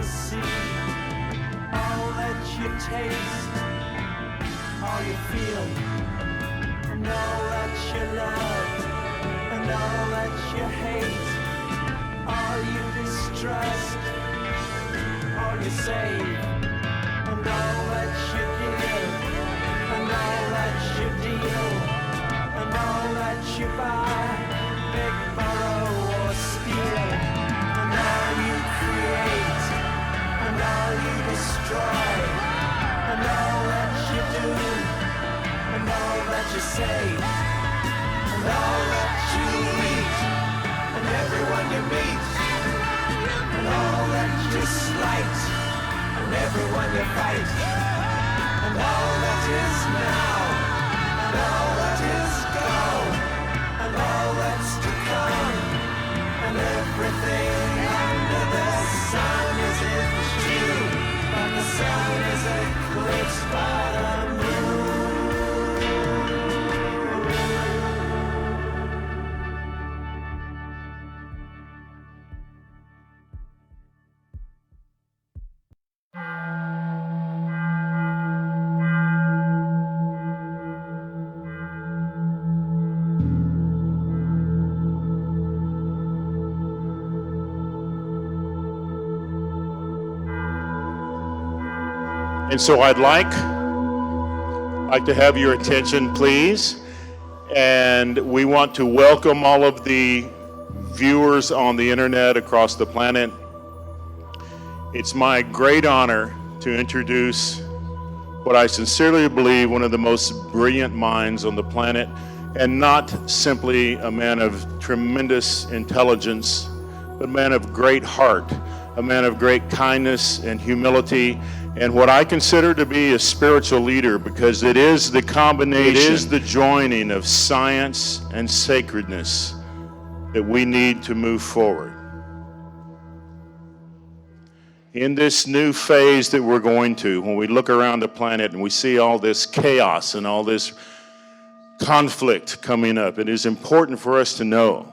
to see, all that you taste, all you feel, and all that you love, and all that you hate, all you distrust, all you save, and all that you give, and all that you deal, and all that you buy, beg, borrow, or steal, and all you create, and all you destroy, and all that you do, and all that you say, and all that you eat, and everyone you meet, and all that you slight, and everyone you fight, and all that is now, and all that is gone, and all that's to come, and everything under the sun is in June, but the sun is eclipsed by the moon. And so I'd like to have your attention, please. And we want to welcome all of the viewers on the internet across the planet. It's my great honor to introduce what I sincerely believe one of the most brilliant minds on the planet, and not simply a man of tremendous intelligence, but a man of great heart, a man of great kindness and humility, and what I consider to be a spiritual leader, because it is the combination, it is the joining of science and sacredness that we need to move forward. In this new phase that we're going to, when we look around the planet and we see all this chaos and all this conflict coming up, it is important for us to know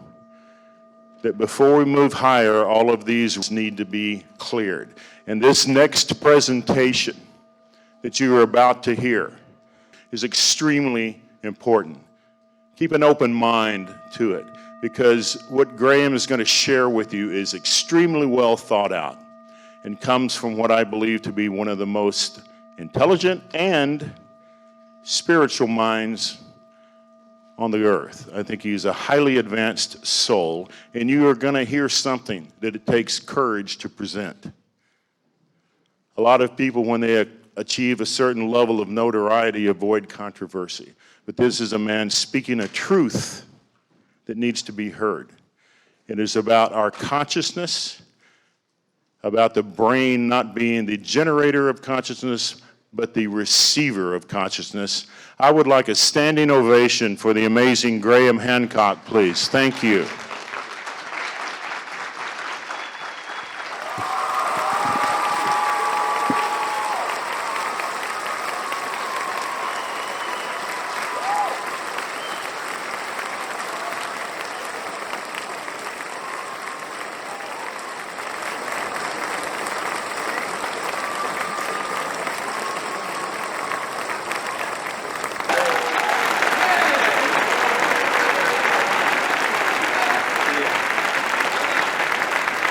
that before we move higher, all of these need to be cleared. And this next presentation that you are about to hear is extremely important. Keep an open mind to it, because what Graham is going to share with you is extremely well thought out and comes from what I believe to be one of the most intelligent and spiritual minds on the earth. I think he's a highly advanced soul, and you are going to hear something that it takes courage to present. A lot of people, when they achieve a certain level of notoriety, avoid controversy. But this is a man speaking a truth that needs to be heard. It is about our consciousness, about the brain not being the generator of consciousness, but the receiver of consciousness. I would like a standing ovation for the amazing Graham Hancock, please. Thank you.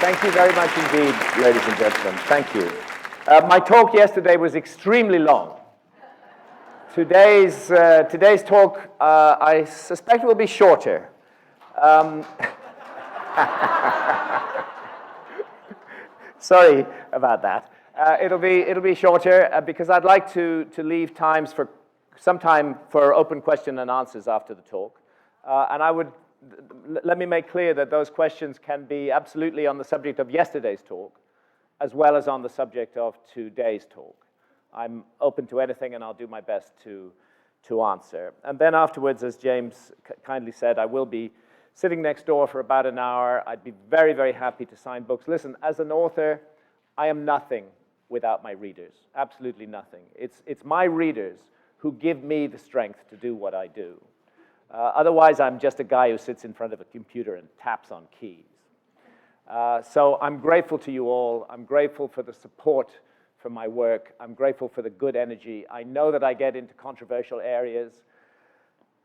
Thank you very much indeed, ladies and gentlemen. Thank you. My talk yesterday was extremely long. Today's talk, I suspect, will be shorter. Sorry about that. It'll be shorter because I'd like to leave some time for open question and answers after the talk, and let me make clear that those questions can be absolutely on the subject of yesterday's talk, as well as on the subject of today's talk. I'm open to anything, and I'll do my best to answer. And then afterwards, as James kindly said, I will be sitting next door for about an hour. I'd be very, very happy to sign books. Listen, as an author, I am nothing without my readers, absolutely nothing. It's my readers who give me the strength to do what I do. Otherwise, I'm just a guy who sits in front of a computer and taps on keys. So I'm grateful to you all. I'm grateful for the support for my work. I'm grateful for the good energy. I know that I get into controversial areas.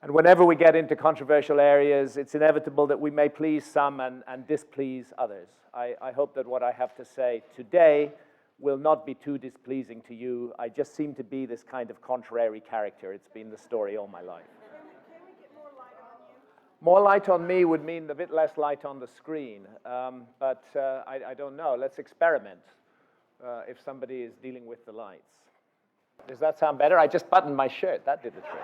And whenever we get into controversial areas, it's inevitable that we may please some and displease others. I hope that what I have to say today will not be too displeasing to you. I just seem to be this kind of contrary character. It's been the story all my life. Can we get more light on you? More light on me would mean a bit less light on the screen. But I don't know. Let's experiment if somebody is dealing with the lights. Does that sound better? I just buttoned my shirt. That did the trick.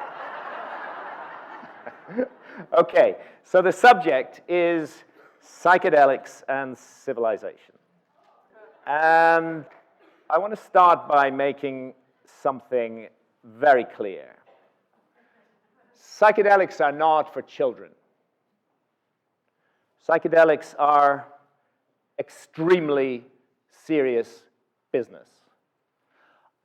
Okay, so the subject is psychedelics and civilization. And I want to start by making something very clear. Psychedelics are not for children. Psychedelics are extremely serious business.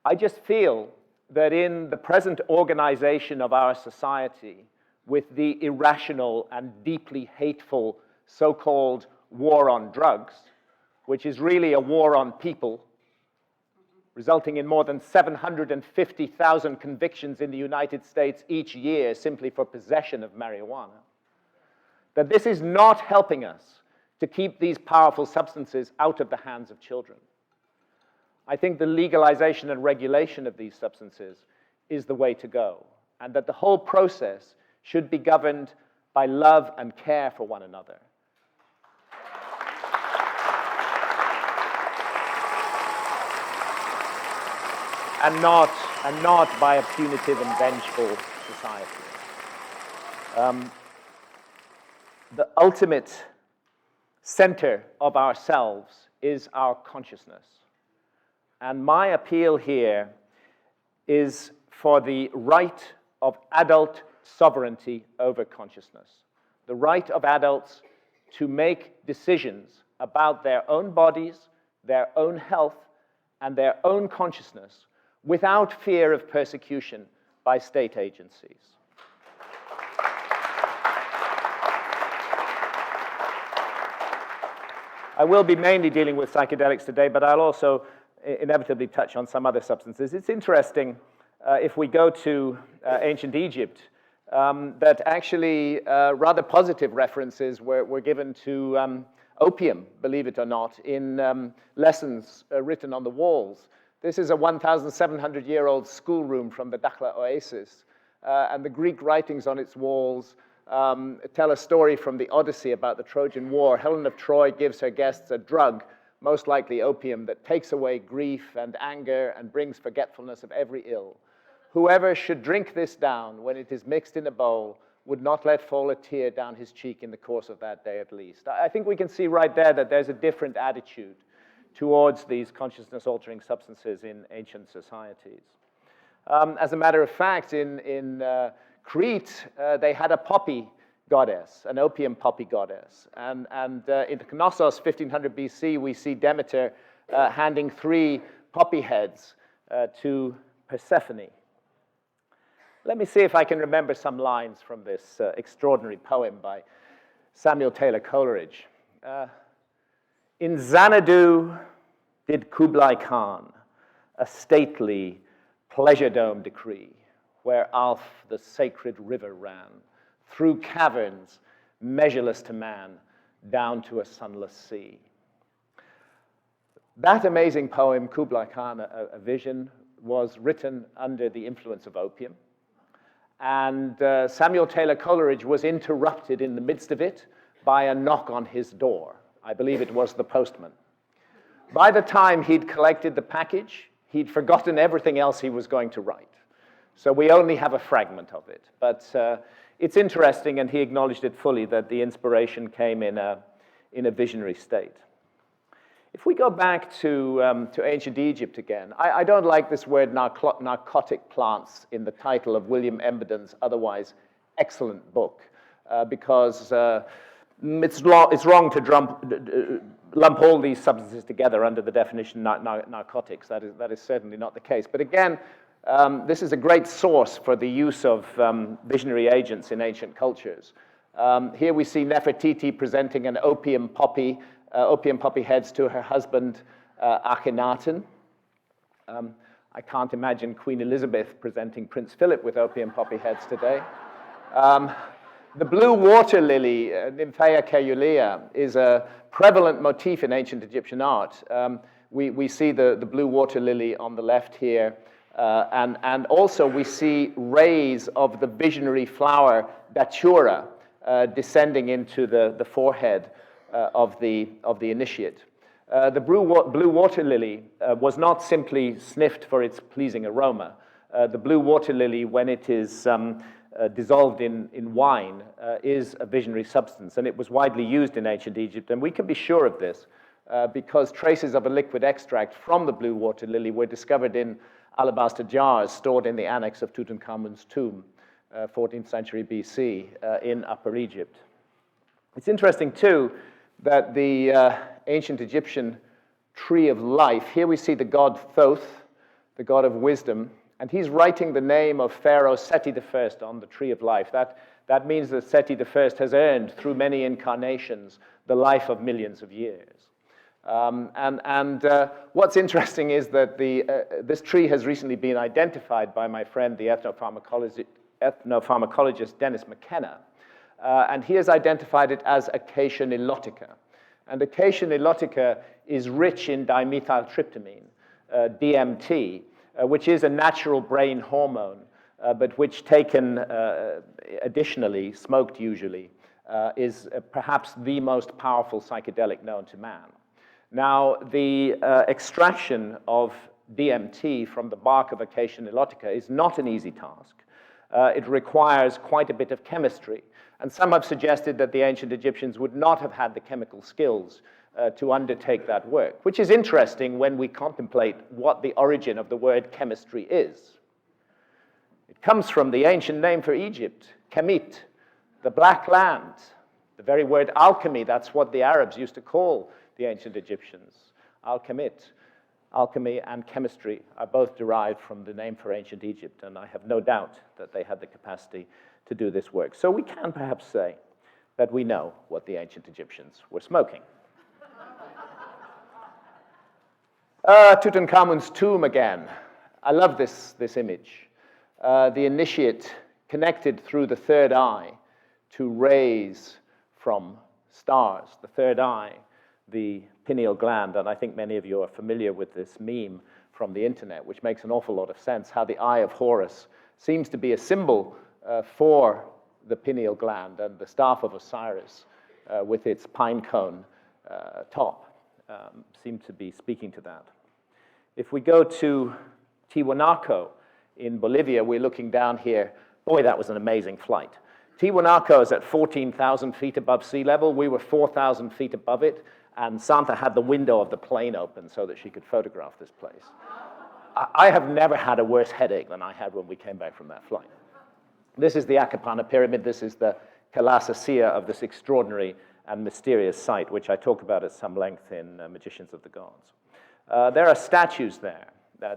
I just feel that in the present organization of our society, with the irrational and deeply hateful so-called war on drugs, which is really a war on people, resulting in more than 750,000 convictions in the United States each year simply for possession of marijuana, that this is not helping us to keep these powerful substances out of the hands of children. I think the legalization and regulation of these substances is the way to go, and that the whole process should be governed by love and care for one another. And not by a punitive and vengeful society. The ultimate center of ourselves is our consciousness. And my appeal here is for the right of adult sovereignty over consciousness. The right of adults to make decisions about their own bodies, their own health, and their own consciousness without fear of persecution by state agencies. I will be mainly dealing with psychedelics today, but I'll also inevitably touch on some other substances. It's interesting, if we go to ancient Egypt, that actually rather positive references were given to opium, believe it or not, in lessons written on the walls. This is a 1,700-year-old schoolroom from the Dakhla oasis, and the Greek writings on its walls tell a story from the Odyssey about the Trojan War. Helen of Troy gives her guests a drug, most likely opium, that takes away grief and anger and brings forgetfulness of every ill. Whoever should drink this down when it is mixed in a bowl would not let fall a tear down his cheek in the course of that day at least. I think we can see right there that there's a different attitude towards these consciousness-altering substances in ancient societies. As a matter of fact, in Crete, they had a poppy goddess, an opium poppy goddess. And in Knossos, 1500 BC, we see Demeter handing 3 poppy heads to Persephone. Let me see if I can remember some lines from this extraordinary poem by Samuel Taylor Coleridge. In Xanadu did Kublai Khan a stately pleasure dome decree, where Alph the sacred river ran, through caverns measureless to man, down to a sunless sea. That amazing poem, Kublai Khan, a Vision, was written under the influence of opium. And Samuel Taylor Coleridge was interrupted in the midst of it by a knock on his door. I believe it was the postman. By the time he'd collected the package, he'd forgotten everything else he was going to write. So we only have a fragment of it. But it's interesting, and he acknowledged it fully, that the inspiration came in a visionary state. If we go back to ancient Egypt again, I don't like this word narcotic plants in the title of William Embedon's otherwise excellent book, because it's wrong to lump all these substances together under the definition narcotics. That is certainly not the case. But again, this is a great source for the use of visionary agents in ancient cultures. Here we see Nefertiti presenting an opium poppy opium poppy heads to her husband, Akhenaten. I can't imagine Queen Elizabeth presenting Prince Philip with opium poppy heads today. The blue water lily, Nymphaea caerulea, is a prevalent motif in ancient Egyptian art. We see the blue water lily on the left here, and also we see rays of the visionary flower Datura descending into the forehead of the initiate. The blue water lily was not simply sniffed for its pleasing aroma. The blue water lily, when it is dissolved in wine, is a visionary substance, and it was widely used in ancient Egypt, and we can be sure of this because traces of a liquid extract from the blue water lily were discovered in alabaster jars stored in the annex of Tutankhamun's tomb, 14th century BC, in Upper Egypt. It's interesting, too, that the ancient Egyptian tree of life, here we see the god Thoth, the god of wisdom, and he's writing the name of Pharaoh Seti I on the tree of life. That means that Seti I has earned, through many incarnations, the life of millions of years. What's interesting is that this tree has recently been identified by my friend, the ethnopharmacologist Dennis McKenna, and he has identified it as Acacia nilotica. And Acacia nilotica is rich in dimethyltryptamine, DMT, which is a natural brain hormone, but which taken additionally, smoked usually, is perhaps the most powerful psychedelic known to man. Now, the extraction of DMT from the bark of Acacia nilotica is not an easy task. It requires quite a bit of chemistry, and some have suggested that the ancient Egyptians would not have had the chemical skills to undertake that work, which is interesting when we contemplate what the origin of the word chemistry is. It comes from the ancient name for Egypt, Kemet, the black land. The very word alchemy, that's what the Arabs used to call the ancient Egyptians. Alchemy and chemistry are both derived from the name for ancient Egypt, and I have no doubt that they had the capacity to do this work. So we can perhaps say that we know what the ancient Egyptians were smoking. Tutankhamun's tomb again. I love this image. The initiate connected through the third eye to rays from stars. The third eye, the pineal gland, and I think many of you are familiar with this meme from the internet, which makes an awful lot of sense, how the eye of Horus seems to be a symbol for the pineal gland, and the staff of Osiris with its pine cone top seem to be speaking to that. If we go to Tiwanaku in Bolivia, we're looking down here. Boy, that was an amazing flight. Tiwanaku is at 14,000 feet above sea level. We were 4,000 feet above it, and Santa had the window of the plane open so that she could photograph this place. I have never had a worse headache than I had when we came back from that flight. This is the Akapana Pyramid. This is the Kalasasea of this extraordinary and mysterious site, which I talk about at some length in Magicians of the Gods. There are statues there.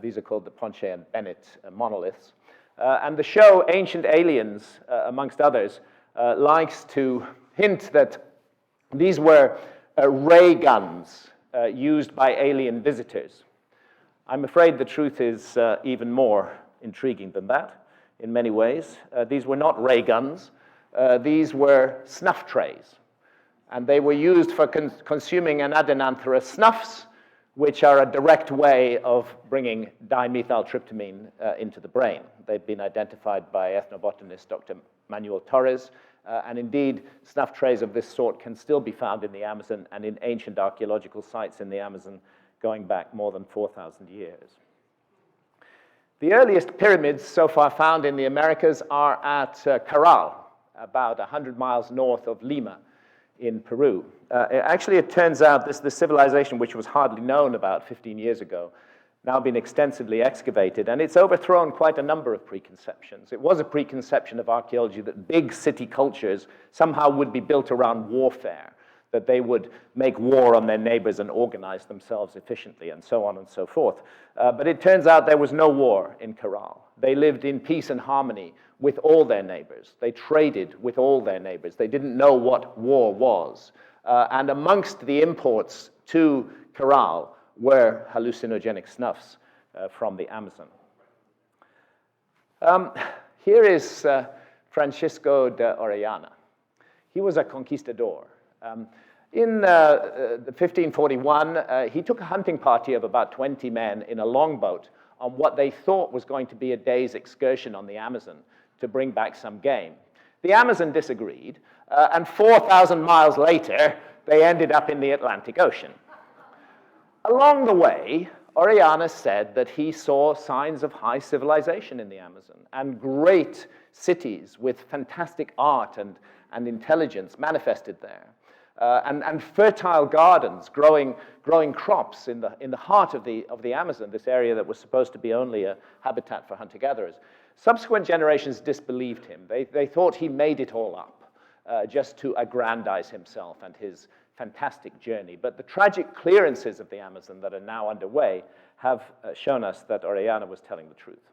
These are called the Ponce and Bennett monoliths. And the show Ancient Aliens, amongst others, likes to hint that these were ray guns used by alien visitors. I'm afraid the truth is even more intriguing than that in many ways. These were not ray guns. These were snuff trays. And they were used for consuming anadenanthera snuffs, which are a direct way of bringing dimethyltryptamine into the brain. They've been identified by ethnobotanist Dr. Manuel Torres, and indeed, snuff trays of this sort can still be found in the Amazon and in ancient archaeological sites in the Amazon going back more than 4,000 years. The earliest pyramids so far found in the Americas are at Caral, about 100 miles north of Lima in Peru. Actually, it turns out this civilization, which was hardly known about 15 years ago, now been extensively excavated, and it's overthrown quite a number of preconceptions. It was a preconception of archaeology that big city cultures somehow would be built around warfare, that they would make war on their neighbors and organize themselves efficiently, and so on and so forth. But it turns out there was no war in Caral. They lived in peace and harmony with all their neighbors. They traded with all their neighbors. They didn't know what war was. And amongst the imports to Caral were hallucinogenic snuffs from the Amazon. Here is Francisco de Orellana. He was a conquistador. In 1541, he took a hunting party of about 20 men in a longboat on what they thought was going to be a day's excursion on the Amazon to bring back some game. The Amazon disagreed, and 4,000 miles later, they ended up in the Atlantic Ocean. Along the way, Orellana said that he saw signs of high civilization in the Amazon and great cities with fantastic art and intelligence manifested there. And fertile gardens growing crops in the heart of the Amazon, this area that was supposed to be only a habitat for hunter-gatherers. Subsequent generations disbelieved him. They thought he made it all up just to aggrandize himself and his fantastic journey. But the tragic clearances of the Amazon that are now underway have shown us that Orellana was telling the truth.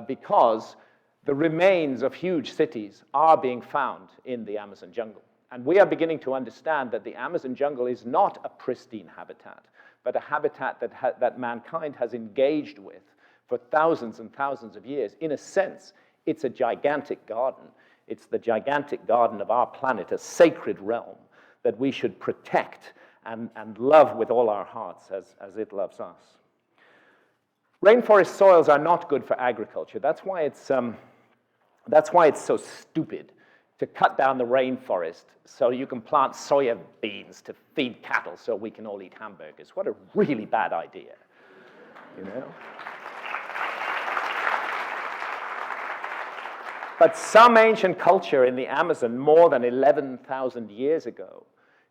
Because the remains of huge cities are being found in the Amazon jungle. And we are beginning to understand that the Amazon jungle is not a pristine habitat, but a habitat that mankind has engaged with for thousands and thousands of years. In a sense, it's a gigantic garden. It's the gigantic garden of our planet, a sacred realm that we should protect and love with all our hearts as it loves us. Rainforest soils are not good for agriculture. That's why it's so stupid to cut down the rainforest so you can plant soya beans to feed cattle so we can all eat hamburgers. What a really bad idea, you know? But some ancient culture in the Amazon more than 11,000 years ago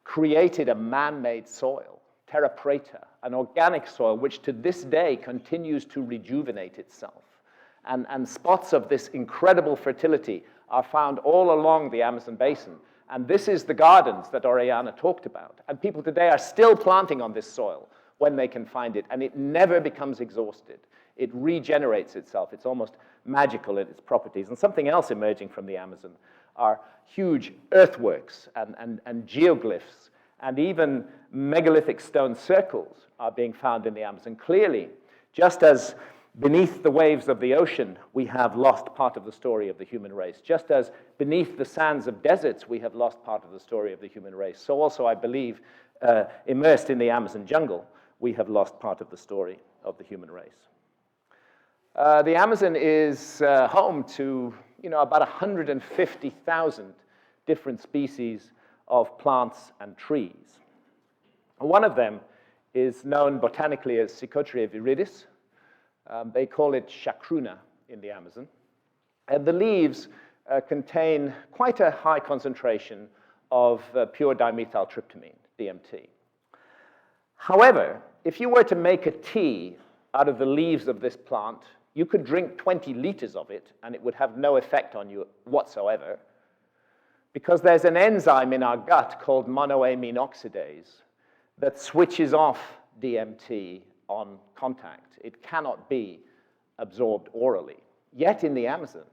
created a man-made soil, terra preta, an organic soil which to this day continues to rejuvenate itself. And spots of this incredible fertility are found all along the Amazon basin. And this is the gardens that Orellana talked about. And people today are still planting on this soil when they can find it, and it never becomes exhausted. It regenerates itself. It's almost magical in its properties. And something else emerging from the Amazon are huge earthworks and geoglyphs, and even megalithic stone circles are being found in the Amazon. Clearly, just as beneath the waves of the ocean, we have lost part of the story of the human race. Just as beneath the sands of deserts, we have lost part of the story of the human race. So also, I believe, immersed in the Amazon jungle, we have lost part of the story of the human race. The Amazon is home to, about 150,000 different species of plants and trees. One of them is known botanically as Psychotria viridis. They call it chacruna in the Amazon. And the leaves contain quite a high concentration of pure dimethyltryptamine, DMT. However, if you were to make a tea out of the leaves of this plant, you could drink 20 liters of it, and it would have no effect on you whatsoever, because there's an enzyme in our gut called monoamine oxidase that switches off DMT on contact. It cannot be absorbed orally. Yet in the Amazon,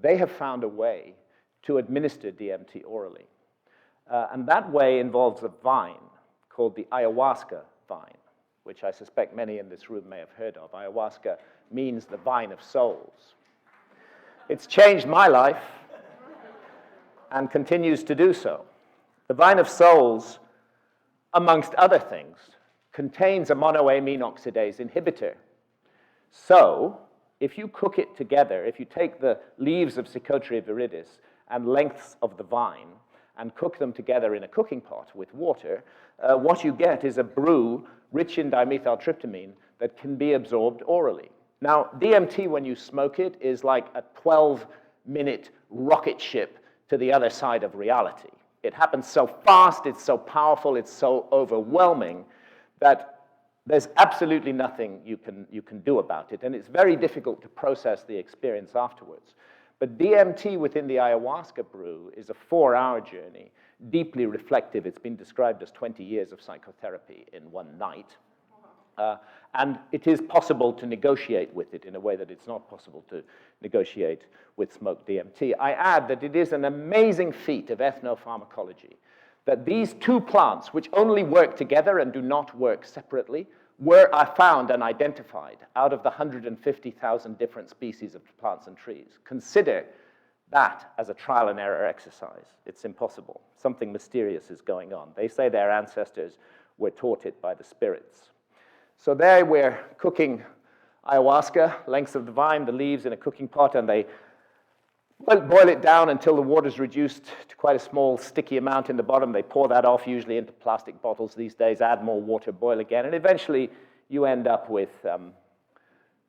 they have found a way to administer DMT orally. And that way involves a vine called the ayahuasca vine, which I suspect many in this room may have heard of. Ayahuasca means the vine of souls. It's changed my life and continues to do so. The vine of souls, amongst other things, contains a monoamine oxidase inhibitor. So, if you cook it together, if you take the leaves of Psychotria viridis and lengths of the vine and cook them together in a cooking pot with water, what you get is a brew rich in dimethyltryptamine that can be absorbed orally. Now, DMT, when you smoke it, is like a 12-minute rocket ship to the other side of reality. It happens so fast, it's so powerful, it's so overwhelming that there's absolutely nothing you can do about it, and it's very difficult to process the experience afterwards. But DMT within the ayahuasca brew is a 4-hour journey, deeply reflective. It's been described as 20 years of psychotherapy in one night. And it is possible to negotiate with it in a way that it's not possible to negotiate with smoked DMT. I add that it is an amazing feat of ethnopharmacology that these two plants, which only work together and do not work separately, are found and identified out of the 150,000 different species of plants and trees. Consider that as a trial and error exercise. It's impossible. Something mysterious is going on. They say their ancestors were taught it by the spirits. So there we're cooking ayahuasca, lengths of the vine, the leaves in a cooking pot, and they boil it down until the water's reduced to quite a small sticky amount in the bottom. They pour that off, usually into plastic bottles these days, add more water, boil again, and eventually you end up with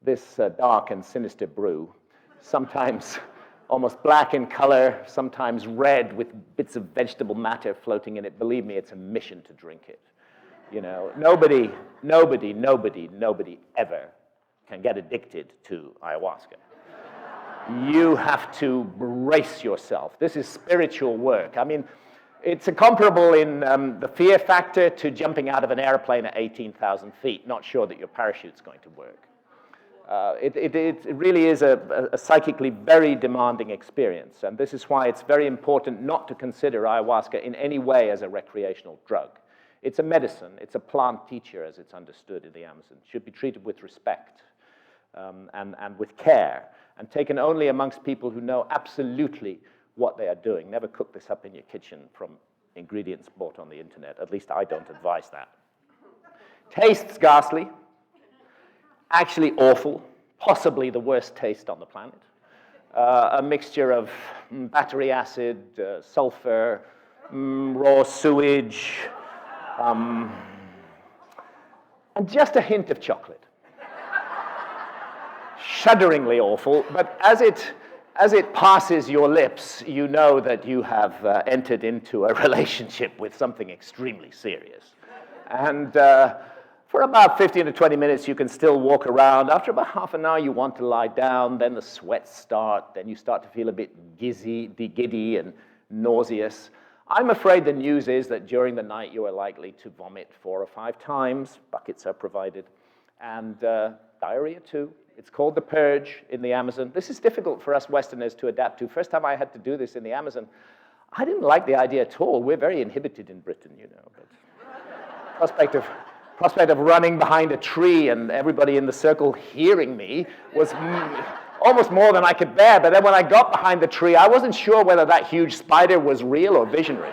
this dark and sinister brew, sometimes almost black in color, sometimes red with bits of vegetable matter floating in it. Believe me, it's a mission to drink it. You know, nobody ever can get addicted to ayahuasca. You have to brace yourself. This is spiritual work. I mean, it's comparable in the fear factor to jumping out of an airplane at 18,000 feet, not sure that your parachute's going to work. It really is a psychically very demanding experience, and this is why it's very important not to consider ayahuasca in any way as a recreational drug. It's a medicine. It's a plant teacher, as it's understood in the Amazon. It should be treated with respect and with care, and taken only amongst people who know absolutely what they are doing. Never cook this up in your kitchen from ingredients bought on the internet. At least I don't advise that. Tastes ghastly. Actually awful, possibly the worst taste on the planet. A mixture of battery acid, sulfur, raw sewage, and just a hint of chocolate. Shudderingly awful, but as it passes your lips, you know that you have entered into a relationship with something extremely serious. And for about 15 to 20 minutes, you can still walk around. After about half an hour, you want to lie down. Then the sweats start. Then you start to feel a bit giddy and nauseous. I'm afraid the news is that during the night, you are likely to vomit 4 or 5 times. Buckets are provided. And diarrhea, too. It's called the purge in the Amazon. This is difficult for us Westerners to adapt to. First time I had to do this in the Amazon, I didn't like the idea at all. We're very inhibited in Britain, you know. But prospect of running behind a tree and everybody in the circle hearing me was almost more than I could bear. But then when I got behind the tree, I wasn't sure whether that huge spider was real or visionary.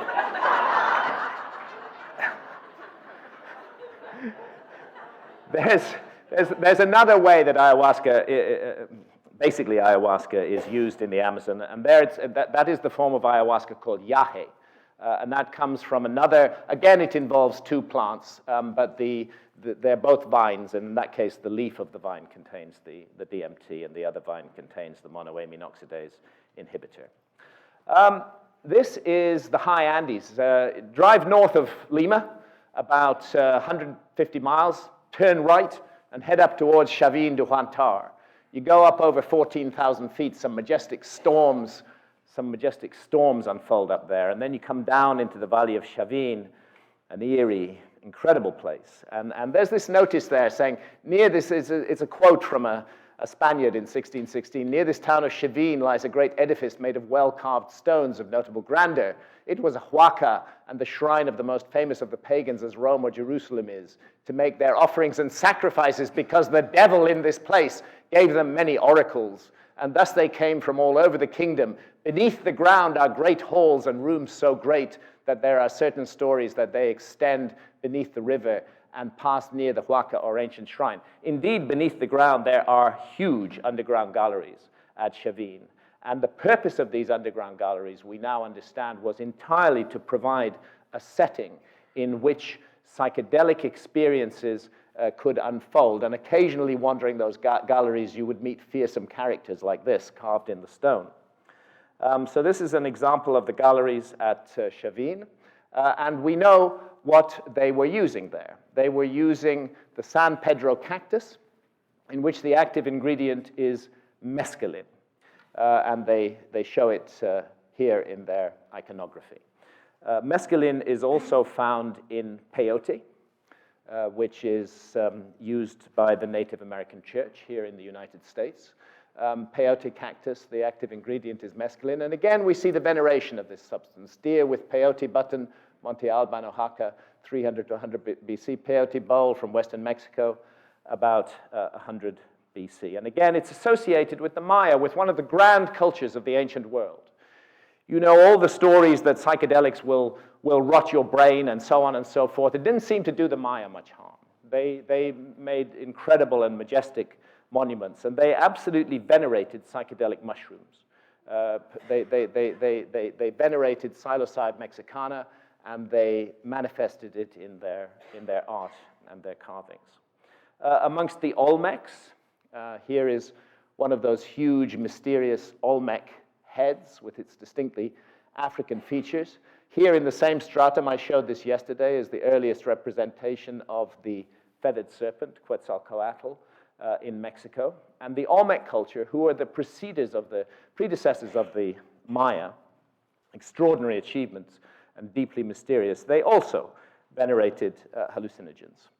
There's another way that ayahuasca, basically ayahuasca, is used in the Amazon, and that is the form of ayahuasca called yahe. And that comes from another, again, it involves 2 plants, but they're both vines, and in that case, the leaf of the vine contains the DMT, and the other vine contains the monoamine oxidase inhibitor. This is the high Andes. Drive north of Lima, about 150 miles, turn right, and head up towards Chavin de Huantar. You go up over 14,000 feet, some majestic storms unfold up there, and then you come down into the valley of Chavin, an eerie, incredible place. And there's this notice there saying, near this, it's a quote from a Spaniard in 1616, near this town of Chavin lies a great edifice made of well-carved stones of notable grandeur. It was a huaca and the shrine of the most famous of the pagans as Rome or Jerusalem is, to make their offerings and sacrifices, because the devil in this place gave them many oracles. And thus they came from all over the kingdom. Beneath the ground are great halls and rooms so great that there are certain stories that they extend beneath the river and pass near the huaca or ancient shrine. Indeed, beneath the ground, there are huge underground galleries at Chavin. And the purpose of these underground galleries, we now understand, was entirely to provide a setting in which psychedelic experiences could unfold. And occasionally wandering those galleries, you would meet fearsome characters like this, carved in the stone. So this is an example of the galleries at Chavin. And we know what they were using there. They were using the San Pedro cactus, in which the active ingredient is mescaline. And they show it here in their iconography. Mescaline is also found in peyote, which is used by the Native American Church here in the United States. Peyote cactus, the active ingredient is mescaline. And again, we see the veneration of this substance. Deer with peyote button, Monte Alban, Oaxaca, 300 to 100 BC. Peyote bowl from western Mexico, about 100 BC. And again, it's associated with the Maya, with one of the grand cultures of the ancient world. You know all the stories that psychedelics will rot your brain and so on and so forth. It didn't seem to do the Maya much harm. They made incredible and majestic monuments, and they absolutely venerated psychedelic mushrooms. They venerated psilocybe mexicana, and they manifested it in their art and their carvings. Amongst the Olmecs, here is one of those huge, mysterious Olmec heads with its distinctly African features. Here in the same stratum, I showed this yesterday, is the earliest representation of the feathered serpent, Quetzalcoatl, in Mexico. And the Olmec culture, who are the predecessors of the Maya, extraordinary achievements and deeply mysterious, they also venerated hallucinogens,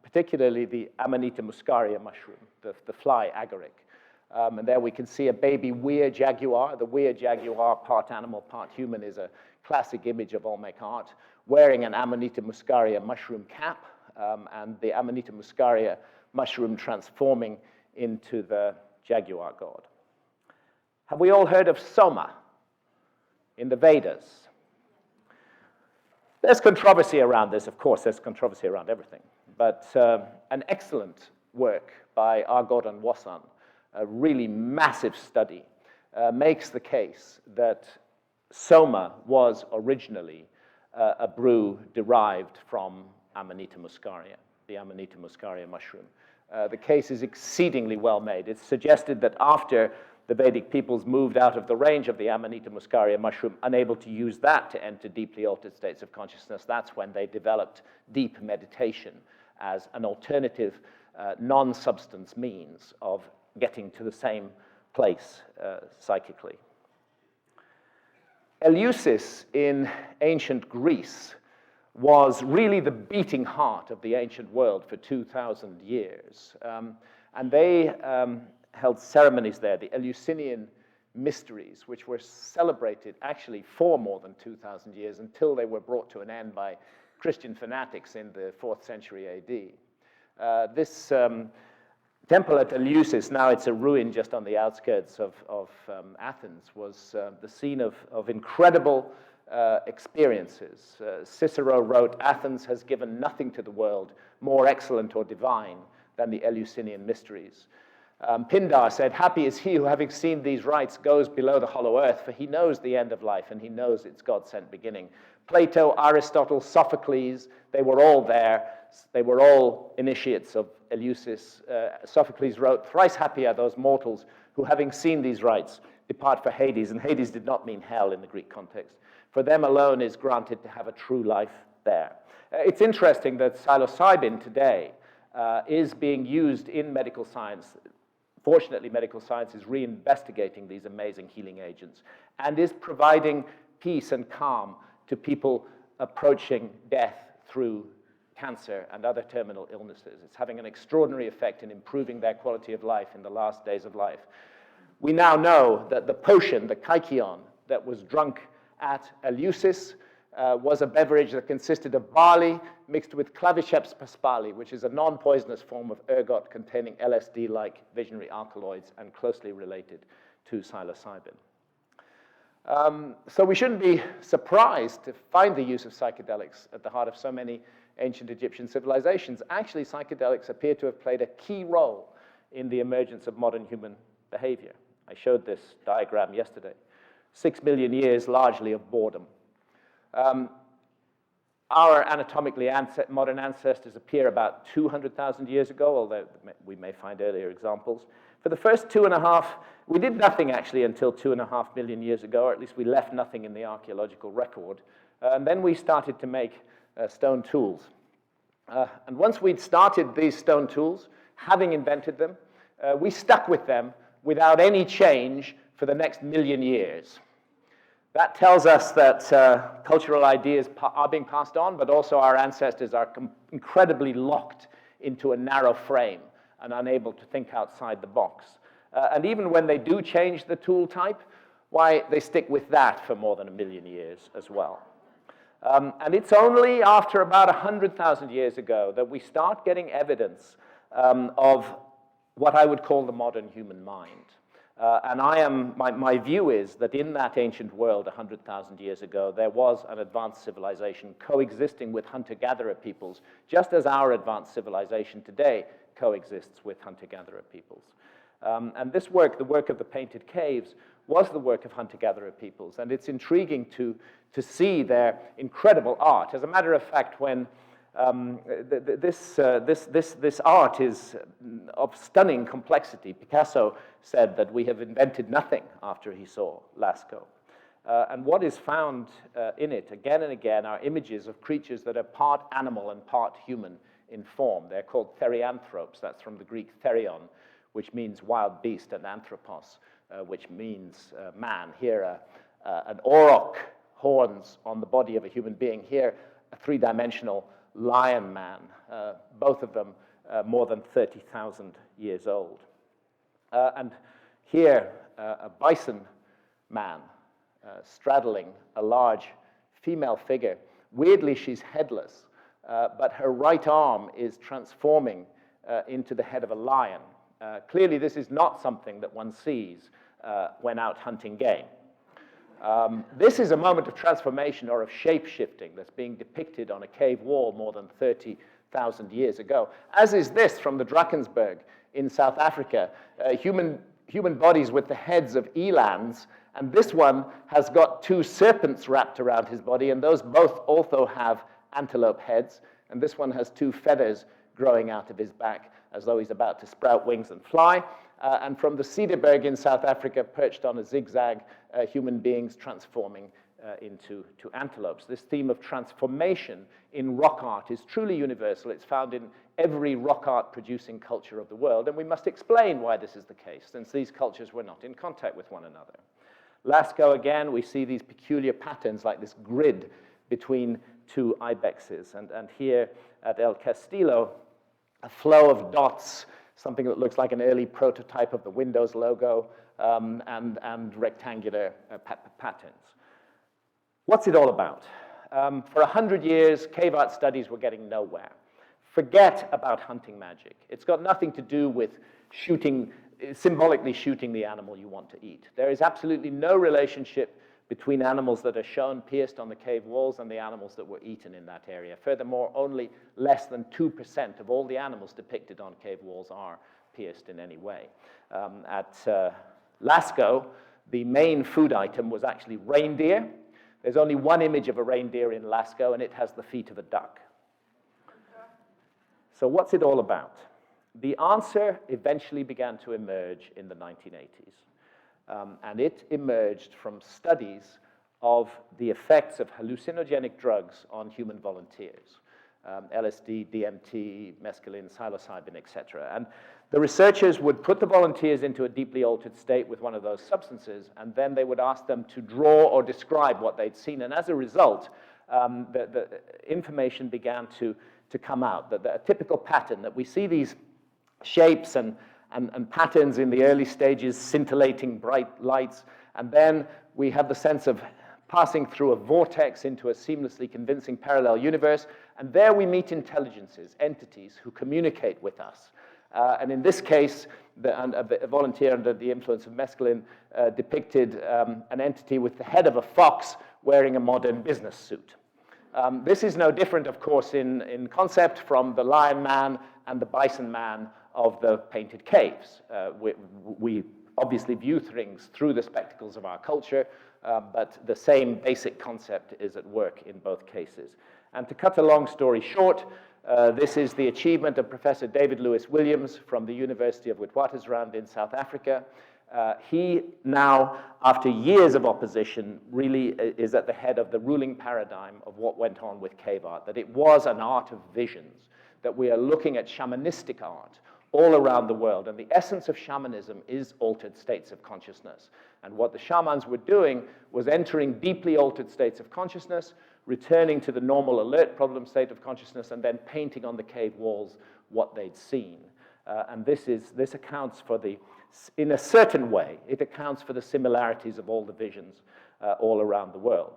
particularly the Amanita muscaria mushroom, the fly agaric. And there we can see a baby weir jaguar. The weir jaguar, part animal, part human, is a classic image of Olmec art, wearing an Amanita muscaria mushroom cap, and the Amanita muscaria mushroom transforming into the jaguar god. Have we all heard of Soma in the Vedas? There's controversy around this, of course, there's controversy around everything, but an excellent work by A.R.E and Wasson, a really massive study, makes the case that Soma was originally a brew derived from Amanita muscaria, the Amanita muscaria mushroom. The case is exceedingly well made. It's suggested that after the Vedic peoples moved out of the range of the Amanita muscaria mushroom, unable to use that to enter deeply altered states of consciousness, that's when they developed deep meditation as an alternative non-substance means of getting to the same place psychically. Eleusis in ancient Greece was really the beating heart of the ancient world for 2,000 years. And they held ceremonies there, the Eleusinian mysteries, which were celebrated actually for more than 2,000 years until they were brought to an end by Christian fanatics in the 4th century AD. This temple at Eleusis, now it's a ruin just on the outskirts of Athens, was the scene of incredible experiences. Cicero wrote, "Athens has given nothing to the world more excellent or divine than the Eleusinian mysteries." Pindar said, "Happy is he who, having seen these rites, goes below the hollow earth, for he knows the end of life and he knows its God-sent beginning." Plato, Aristotle, Sophocles, they were all there. They were all initiates of Eleusis. Sophocles wrote, "Thrice happy are those mortals who, having seen these rites, depart for Hades." And Hades did not mean hell in the Greek context. For them alone is granted to have a true life there. It's interesting that psilocybin today is being used in medical science. Fortunately, medical science is reinvestigating these amazing healing agents and is providing peace and calm to people approaching death through cancer and other terminal illnesses. It's having an extraordinary effect in improving their quality of life in the last days of life. We now know that the potion, the kykeon, that was drunk at Eleusis was a beverage that consisted of barley mixed with claviceps paspali, which is a non-poisonous form of ergot containing LSD-like visionary alkaloids and closely related to psilocybin. So we shouldn't be surprised to find the use of psychedelics at the heart of so many ancient Egyptian civilizations. Actually, psychedelics appear to have played a key role in the emergence of modern human behavior. I showed this diagram yesterday. 6 million years largely of boredom. Our anatomically modern ancestors appear about 200,000 years ago, although we may find earlier examples. For the first 2.5, we did nothing actually until 2.5 million years ago, or at least we left nothing in the archaeological record. And then we started to make stone tools. And once we'd started these stone tools, having invented them, we stuck with them without any change for the next million years. That tells us that cultural ideas are being passed on, but also our ancestors are incredibly locked into a narrow frame and unable to think outside the box. And even when they do change the tool type, why, they stick with that for more than 1 million years as well. And it's only after about 100,000 years ago that we start getting evidence of what I would call the modern human mind. And my view is that in that ancient world 100,000 years ago, there was an advanced civilization coexisting with hunter-gatherer peoples, just as our advanced civilization today coexists with hunter-gatherer peoples. And this work, the work of the Painted Caves, was the work of hunter-gatherer peoples, and it's intriguing to see their incredible art. As a matter of fact, when this art is of stunning complexity. Picasso said that we have invented nothing after he saw Lascaux. And what is found in it again and again are images of creatures that are part animal and part human in form. They're called therianthropes. That's from the Greek therion, which means wild beast, and anthropos, which means man. Here, an auroch, horns on the body of a human being. Here, a three-dimensional lion man, both of them more than 30,000 years old. And here, a bison man straddling a large female figure. Weirdly, she's headless, but her right arm is transforming into the head of a lion. Clearly, this is not something that one sees when out hunting game. This is a moment of transformation or of shape-shifting that's being depicted on a cave wall more than 30,000 years ago, as is this from the Drakensberg in South Africa, human bodies with the heads of elands, and this one has got two serpents wrapped around his body, and those both also have antelope heads, and this one has two feathers growing out of his back as though he's about to sprout wings and fly. And from the Cederberg in South Africa, perched on a zigzag, human beings transforming into antelopes. This theme of transformation in rock art is truly universal. It's found in every rock art producing culture of the world, and we must explain why this is the case, since these cultures were not in contact with one another. Lascaux, again, we see these peculiar patterns like this grid between two ibexes, and here at El Castillo, a flow of dots, something that looks like an early prototype of the Windows logo, and rectangular patterns. What's it all about? For 100 years, cave art studies were getting nowhere. Forget about hunting magic. It's got nothing to do with symbolically shooting the animal you want to eat. There is absolutely no relationship between animals that are shown pierced on the cave walls and the animals that were eaten in that area. Furthermore, only less than 2% of all the animals depicted on cave walls are pierced in any way. At Lascaux, the main food item was actually reindeer. There's only one image of a reindeer in Lascaux, and it has the feet of a duck. So what's it all about? The answer eventually began to emerge in the 1980s. And it emerged from studies of the effects of hallucinogenic drugs on human volunteers. LSD, DMT, mescaline, psilocybin, etc. And the researchers would put the volunteers into a deeply altered state with one of those substances, and then they would ask them to draw or describe what they'd seen. And as a result, the information began to come out, that a typical pattern, that we see these shapes and patterns in the early stages, scintillating bright lights, and then we have the sense of passing through a vortex into a seamlessly convincing parallel universe, and there we meet intelligences, entities who communicate with us. And in this case, a volunteer under the influence of mescaline depicted an entity with the head of a fox wearing a modern business suit. This is no different, of course, in concept from the lion man and the bison man of the Painted Caves. We obviously view things through the spectacles of our culture, but the same basic concept is at work in both cases. And to cut a long story short, this is the achievement of Professor David Lewis Williams from the University of Witwatersrand in South Africa. He now, after years of opposition, really is at the head of the ruling paradigm of what went on with cave art, that it was an art of visions, that we are looking at shamanistic art all around the world. And the essence of shamanism is altered states of consciousness. And what the shamans were doing was entering deeply altered states of consciousness, returning to the normal alert problem state of consciousness, and then painting on the cave walls what they'd seen. And this accounts for in a certain way, it accounts for the similarities of all the visions all around the world.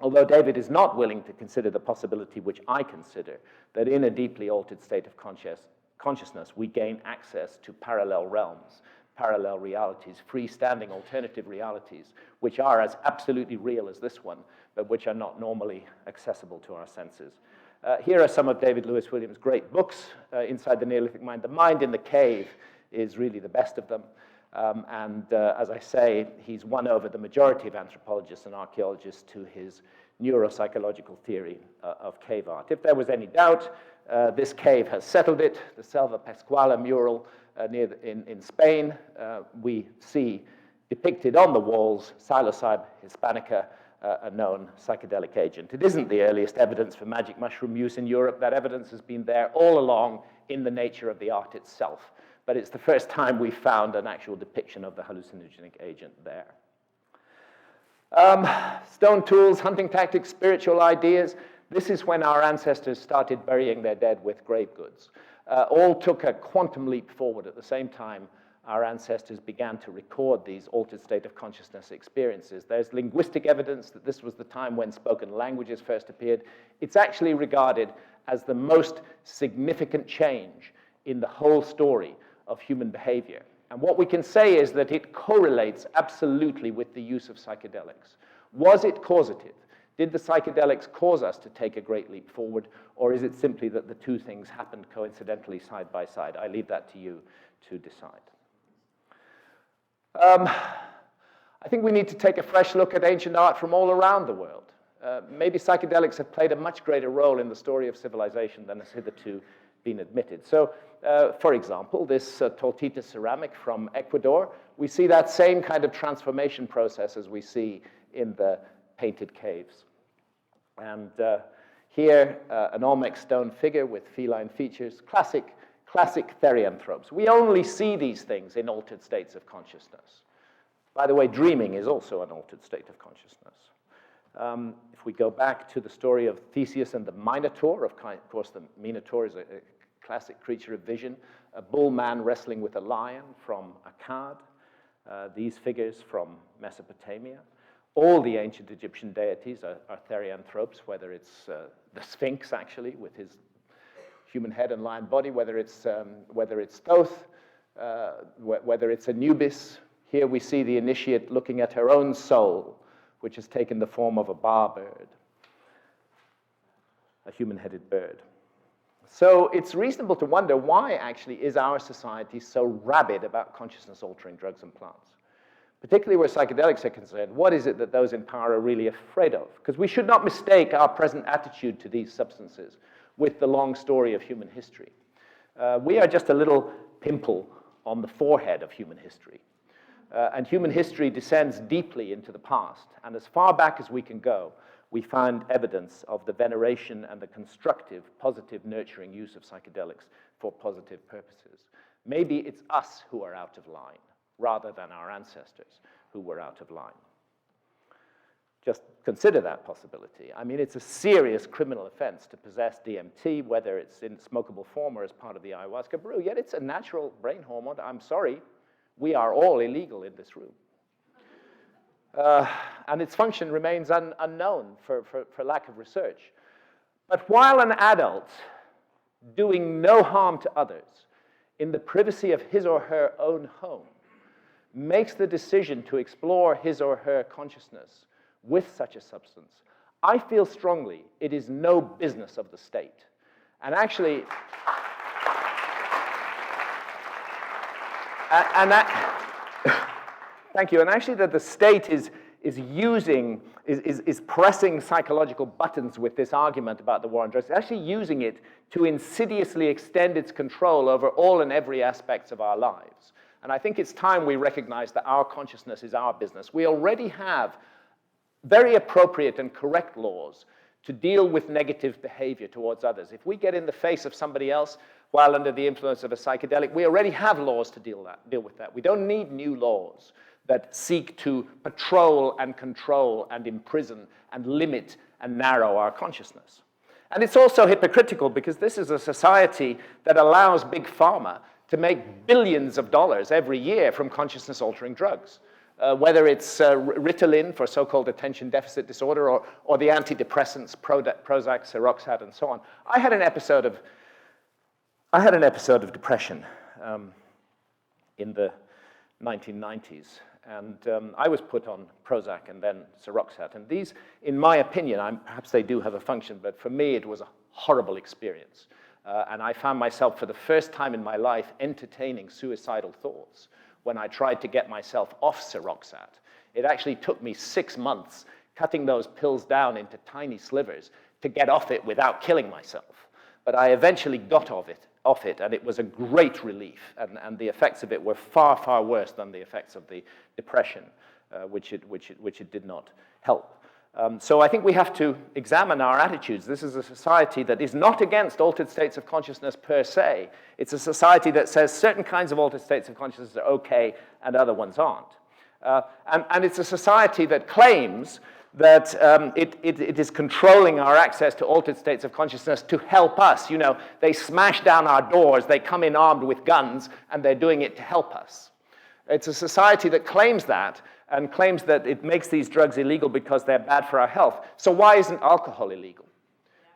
Although David is not willing to consider the possibility, which I consider, that in a deeply altered state of consciousness, we gain access to parallel realms, parallel realities, freestanding alternative realities, which are as absolutely real as this one, but which are not normally accessible to our senses. Here are some of David Lewis Williams' great books, Inside the Neolithic Mind. The Mind in the Cave is really the best of them. As I say, he's won over the majority of anthropologists and archaeologists to his neuropsychological theory of cave art. If there was any doubt, this cave has settled it. The Selva Pascuala mural in Spain, we see depicted on the walls Psilocybe hispanica, a known psychedelic agent. It isn't the earliest evidence for magic mushroom use in Europe. That evidence has been there all along in the nature of the art itself. But it's the first time we found an actual depiction of the hallucinogenic agent there. Stone tools, hunting tactics, spiritual ideas. This is when our ancestors started burying their dead with grave goods. All took a quantum leap forward at the same time our ancestors began to record these altered state of consciousness experiences. There's linguistic evidence that this was the time when spoken languages first appeared. It's actually regarded as the most significant change in the whole story of human behavior. And what we can say is that it correlates absolutely with the use of psychedelics. Was it causative? Did the psychedelics cause us to take a great leap forward, or is it simply that the two things happened coincidentally side by side? I leave that to you to decide. I think we need to take a fresh look at ancient art from all around the world. Maybe psychedelics have played a much greater role in the story of civilization than has hitherto been admitted. So, for example, this Tortita ceramic from Ecuador, we see that same kind of transformation process as we see in the painted caves. And here, an Olmec stone figure with feline features, classic therianthropes. We only see these things in altered states of consciousness. By the way, dreaming is also an altered state of consciousness. If we go back to the story of Theseus and the Minotaur, of course, the Minotaur is a classic creature of vision, a bull man wrestling with a lion from Akkad, these figures from Mesopotamia. All the ancient Egyptian deities are therianthropes, whether it's the Sphinx, actually, with his human head and lion body, whether it's Thoth, whether it's Anubis. Here we see the initiate looking at her own soul, which has taken the form of a bar bird, a human-headed bird. So it's reasonable to wonder why actually is our society so rabid about consciousness-altering drugs and plants? Particularly where psychedelics are concerned, what is it that those in power are really afraid of? Because we should not mistake our present attitude to these substances with the long story of human history. We are just a little pimple on the forehead of human history. And human history descends deeply into the past. And as far back as we can go, we find evidence of the veneration and the constructive, positive, nurturing use of psychedelics for positive purposes. Maybe it's us who are out of line, rather than our ancestors who were out of line. Just consider that possibility. I mean, it's a serious criminal offense to possess DMT, whether it's in smokable form or as part of the ayahuasca brew, yet it's a natural brain hormone. I'm sorry, we are all illegal in this room. And its function remains unknown for lack of research. But while an adult doing no harm to others in the privacy of his or her own home makes the decision to explore his or her consciousness with such a substance, I feel strongly it is no business of the state. And actually, thank you. And actually that the state is pressing psychological buttons with this argument about the war on drugs. It's actually using it to insidiously extend its control over all and every aspects of our lives. And I think it's time we recognize that our consciousness is our business. We already have very appropriate and correct laws to deal with negative behavior towards others. If we get in the face of somebody else while under the influence of a psychedelic, we already have laws to deal with that. We don't need new laws that seek to patrol and control and imprison and limit and narrow our consciousness. And it's also hypocritical because this is a society that allows big pharma to make billions of dollars every year from consciousness-altering drugs. whether it's Ritalin for so-called attention deficit disorder or the antidepressants, Prozac, Seroxat, and so on. I had an episode of depression in the 1990s, and I was put on Prozac and then Seroxat. And these, in my opinion, perhaps they do have a function, but for me it was a horrible experience. And I found myself for the first time in my life entertaining suicidal thoughts when I tried to get myself off Seroxat. It actually took me 6 months cutting those pills down into tiny slivers to get off it without killing myself. But I eventually got off it, and it was a great relief, and the effects of it were far, far worse than the effects of the depression, which it did not help. So I think we have to examine our attitudes. This is a society that is not against altered states of consciousness per se. It's a society that says certain kinds of altered states of consciousness are okay and other ones aren't. And it's a society that claims that it is controlling our access to altered states of consciousness to help us. You know, they smash down our doors, they come in armed with guns, and they're doing it to help us. It's a society that claims that, and claims that it makes these drugs illegal because they're bad for our health. So why isn't alcohol illegal?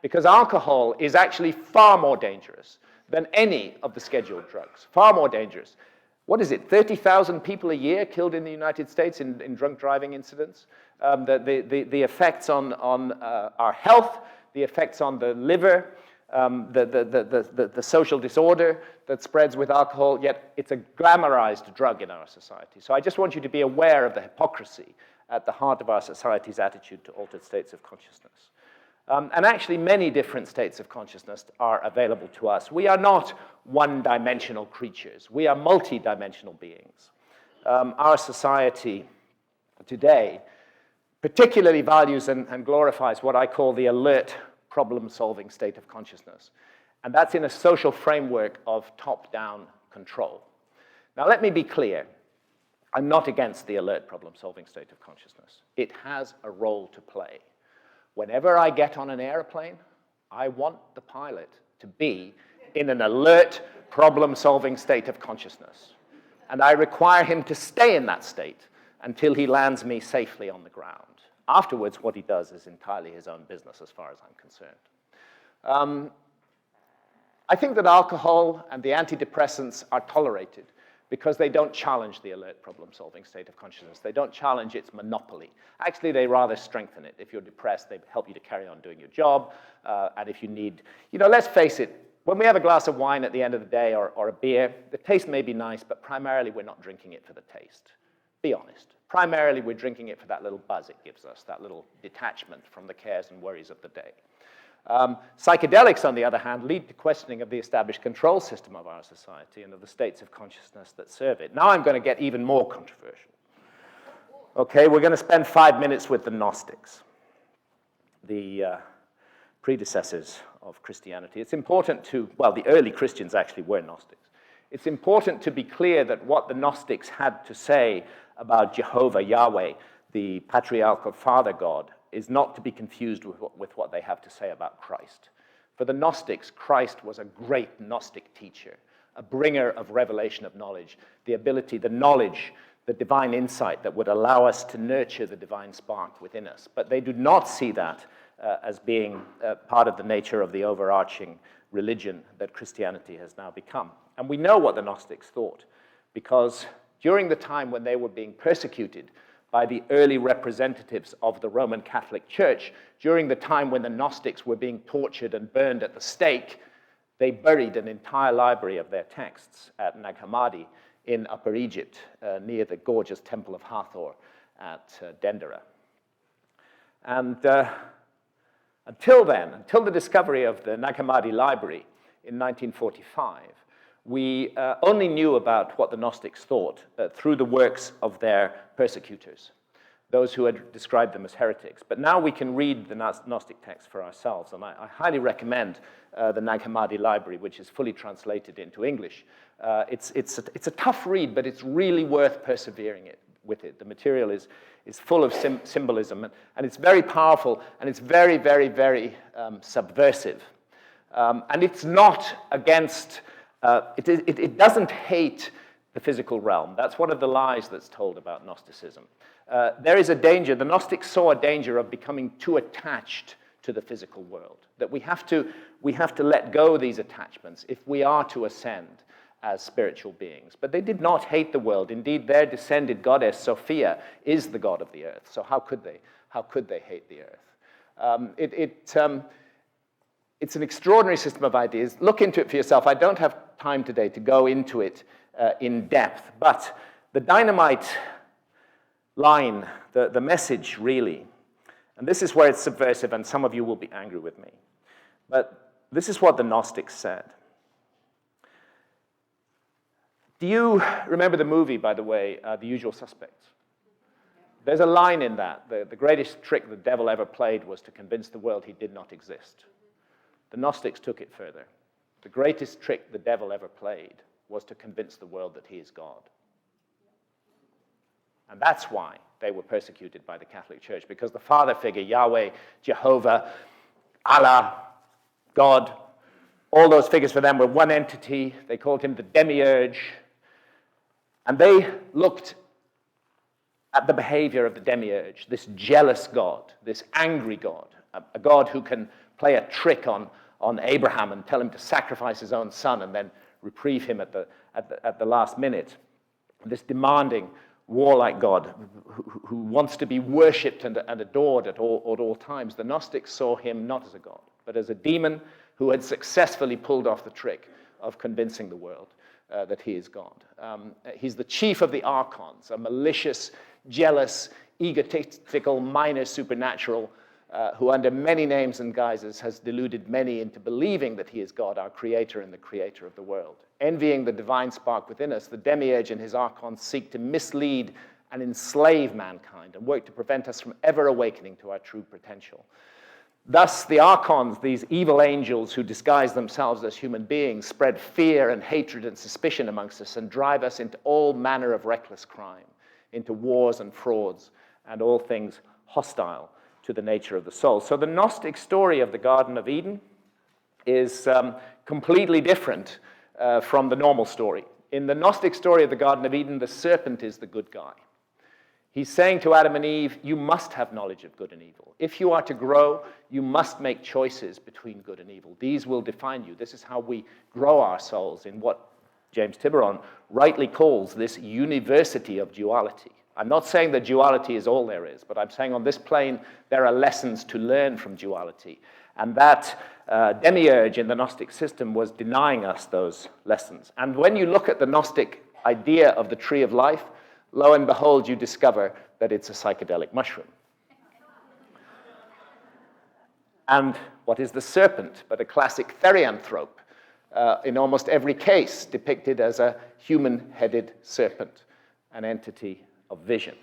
Because alcohol is actually far more dangerous than any of the scheduled drugs, far more dangerous. What is it, 30,000 people a year killed in the United States in drunk driving incidents? The effects on our health, the effects on the liver, the social disorder that spreads with alcohol, yet it's a glamorized drug in our society. So I just want you to be aware of the hypocrisy at the heart of our society's attitude to altered states of consciousness. And actually, many different states of consciousness are available to us. We are not one-dimensional creatures. We are multi-dimensional beings. Our society today particularly values and glorifies what I call the alert, problem-solving state of consciousness. And that's in a social framework of top-down control. Now, let me be clear. I'm not against the alert, problem-solving state of consciousness. It has a role to play. Whenever I get on an airplane, I want the pilot to be in an alert, problem-solving state of consciousness. And I require him to stay in that state until he lands me safely on the ground. Afterwards, what he does is entirely his own business as far as I'm concerned. I think that alcohol and the antidepressants are tolerated because they don't challenge the alert problem-solving state of consciousness. They don't challenge its monopoly. Actually, they rather strengthen it. If you're depressed, they help you to carry on doing your job. And if you need, let's face it, when we have a glass of wine at the end of the day or a beer, the taste may be nice, but primarily we're not drinking it for the taste. Be honest. Primarily, we're drinking it for that little buzz it gives us, that little detachment from the cares and worries of the day. Psychedelics, on the other hand, lead to questioning of the established control system of our society and of the states of consciousness that serve it. Now I'm going to get even more controversial. Okay, we're going to spend 5 minutes with the Gnostics, the predecessors of Christianity. It's important to, well, the early Christians actually were Gnostics. It's important to be clear that what the Gnostics had to say about Jehovah, Yahweh, the patriarchal father God, is not to be confused with what they have to say about Christ. For the Gnostics, Christ was a great Gnostic teacher, a bringer of revelation of knowledge, the ability, the knowledge, the divine insight that would allow us to nurture the divine spark within us. But they do not see that as being part of the nature of the overarching religion that Christianity has now become. And we know what the Gnostics thought, because during the time when they were being persecuted by the early representatives of the Roman Catholic Church, during the time when the Gnostics were being tortured and burned at the stake, they buried an entire library of their texts at Nag Hammadi in Upper Egypt, near the gorgeous Temple of Hathor at Dendera. And until then, until the discovery of the Nag Hammadi library in 1945, we only knew about what the Gnostics thought through the works of their persecutors, those who had described them as heretics. But now we can read the Gnostic text for ourselves, and I highly recommend the Nag Hammadi library, which is fully translated into English. It's a tough read, but it's really worth persevering with it. The material is full of symbolism, and it's very powerful, and it's very, very, very subversive. And it's not against... It doesn't hate the physical realm. That's one of the lies that's told about Gnosticism. There is a danger, the Gnostics saw a danger of becoming too attached to the physical world, that we have to let go these attachments if we are to ascend as spiritual beings. But they did not hate the world. Indeed, their descended goddess, Sophia, is the god of the earth. So how could they hate the earth? It's an extraordinary system of ideas. Look into it for yourself. I don't have time today to go into it in depth, but the dynamite line, the message really, and this is where it's subversive, and some of you will be angry with me, but this is what the Gnostics said. Do you remember the movie, by the way, The Usual Suspects? There's a line in that. The greatest trick the devil ever played was to convince the world he did not exist. The Gnostics took it further. The greatest trick the devil ever played was to convince the world that he is God. And that's why they were persecuted by the Catholic Church, because the father figure, Yahweh, Jehovah, Allah, God, all those figures for them were one entity. They called him the demiurge. And they looked at the behavior of the demiurge, this jealous God, this angry God, a God who can play a trick on Abraham and tell him to sacrifice his own son and then reprieve him at the last minute. This demanding, warlike God who wants to be worshipped and adored at all times. The Gnostics saw him not as a God, but as a demon who had successfully pulled off the trick of convincing the world that he is God. He's the chief of the archons, a malicious, jealous, egotistical, minor supernatural who under many names and guises has deluded many into believing that he is God, our creator and the creator of the world. Envying the divine spark within us, the demiurge and his archons seek to mislead and enslave mankind and work to prevent us from ever awakening to our true potential. Thus, the archons, these evil angels who disguise themselves as human beings, spread fear and hatred and suspicion amongst us and drive us into all manner of reckless crime, into wars and frauds and all things hostile to the nature of the soul. So the Gnostic story of the Garden of Eden is completely different from the normal story. In the Gnostic story of the Garden of Eden, the serpent is the good guy. He's saying to Adam and Eve, you must have knowledge of good and evil. If you are to grow, you must make choices between good and evil. These will define you. This is how we grow our souls in what James Tyberonn rightly calls this university of duality. I'm not saying that duality is all there is, but I'm saying on this plane there are lessons to learn from duality. And that demiurge in the Gnostic system was denying us those lessons. And when you look at the Gnostic idea of the tree of life, lo and behold, you discover that it's a psychedelic mushroom. And what is the serpent but a classic therianthrope, in almost every case depicted as a human-headed serpent, an entity of vision.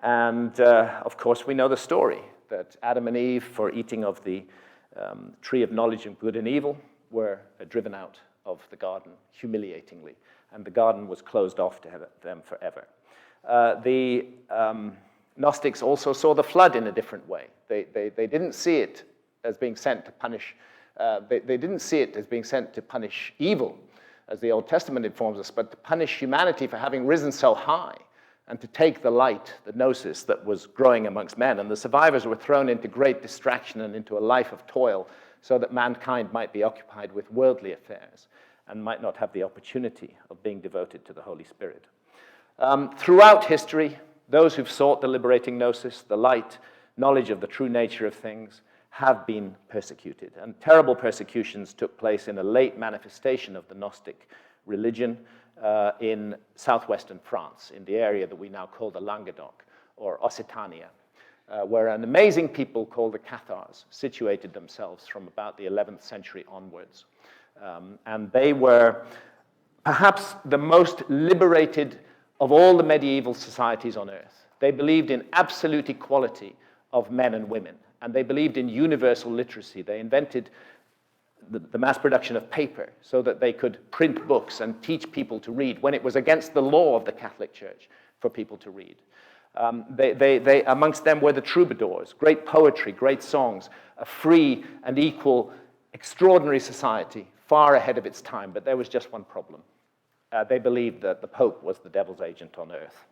And of course, we know the story that Adam and Eve, for eating of the tree of knowledge of good and evil, were driven out of the garden humiliatingly, and the garden was closed off to them forever. The Gnostics also saw the flood in a different way. They didn't see it as being sent to punish. They didn't see it as being sent to punish evil, as the Old Testament informs us, but to punish humanity for having risen so high, and to take the light, the gnosis that was growing amongst men. And the survivors were thrown into great distraction and into a life of toil so that mankind might be occupied with worldly affairs and might not have the opportunity of being devoted to the Holy Spirit. Throughout history, those who've sought the liberating gnosis, the light, knowledge of the true nature of things, have been persecuted. And terrible persecutions took place in a late manifestation of the Gnostic religion in southwestern France, in the area that we now call the Languedoc, or Occitania, where an amazing people called the Cathars situated themselves from about the 11th century onwards. And they were perhaps the most liberated of all the medieval societies on earth. They believed in absolute equality of men and women, and they believed in universal literacy. They invented the mass production of paper so that they could print books and teach people to read when it was against the law of the Catholic Church for people to read. They amongst them were the troubadours, great poetry, great songs, a free and equal, extraordinary society, far ahead of its time. But there was just one problem. they believed that the Pope was the devil's agent on earth.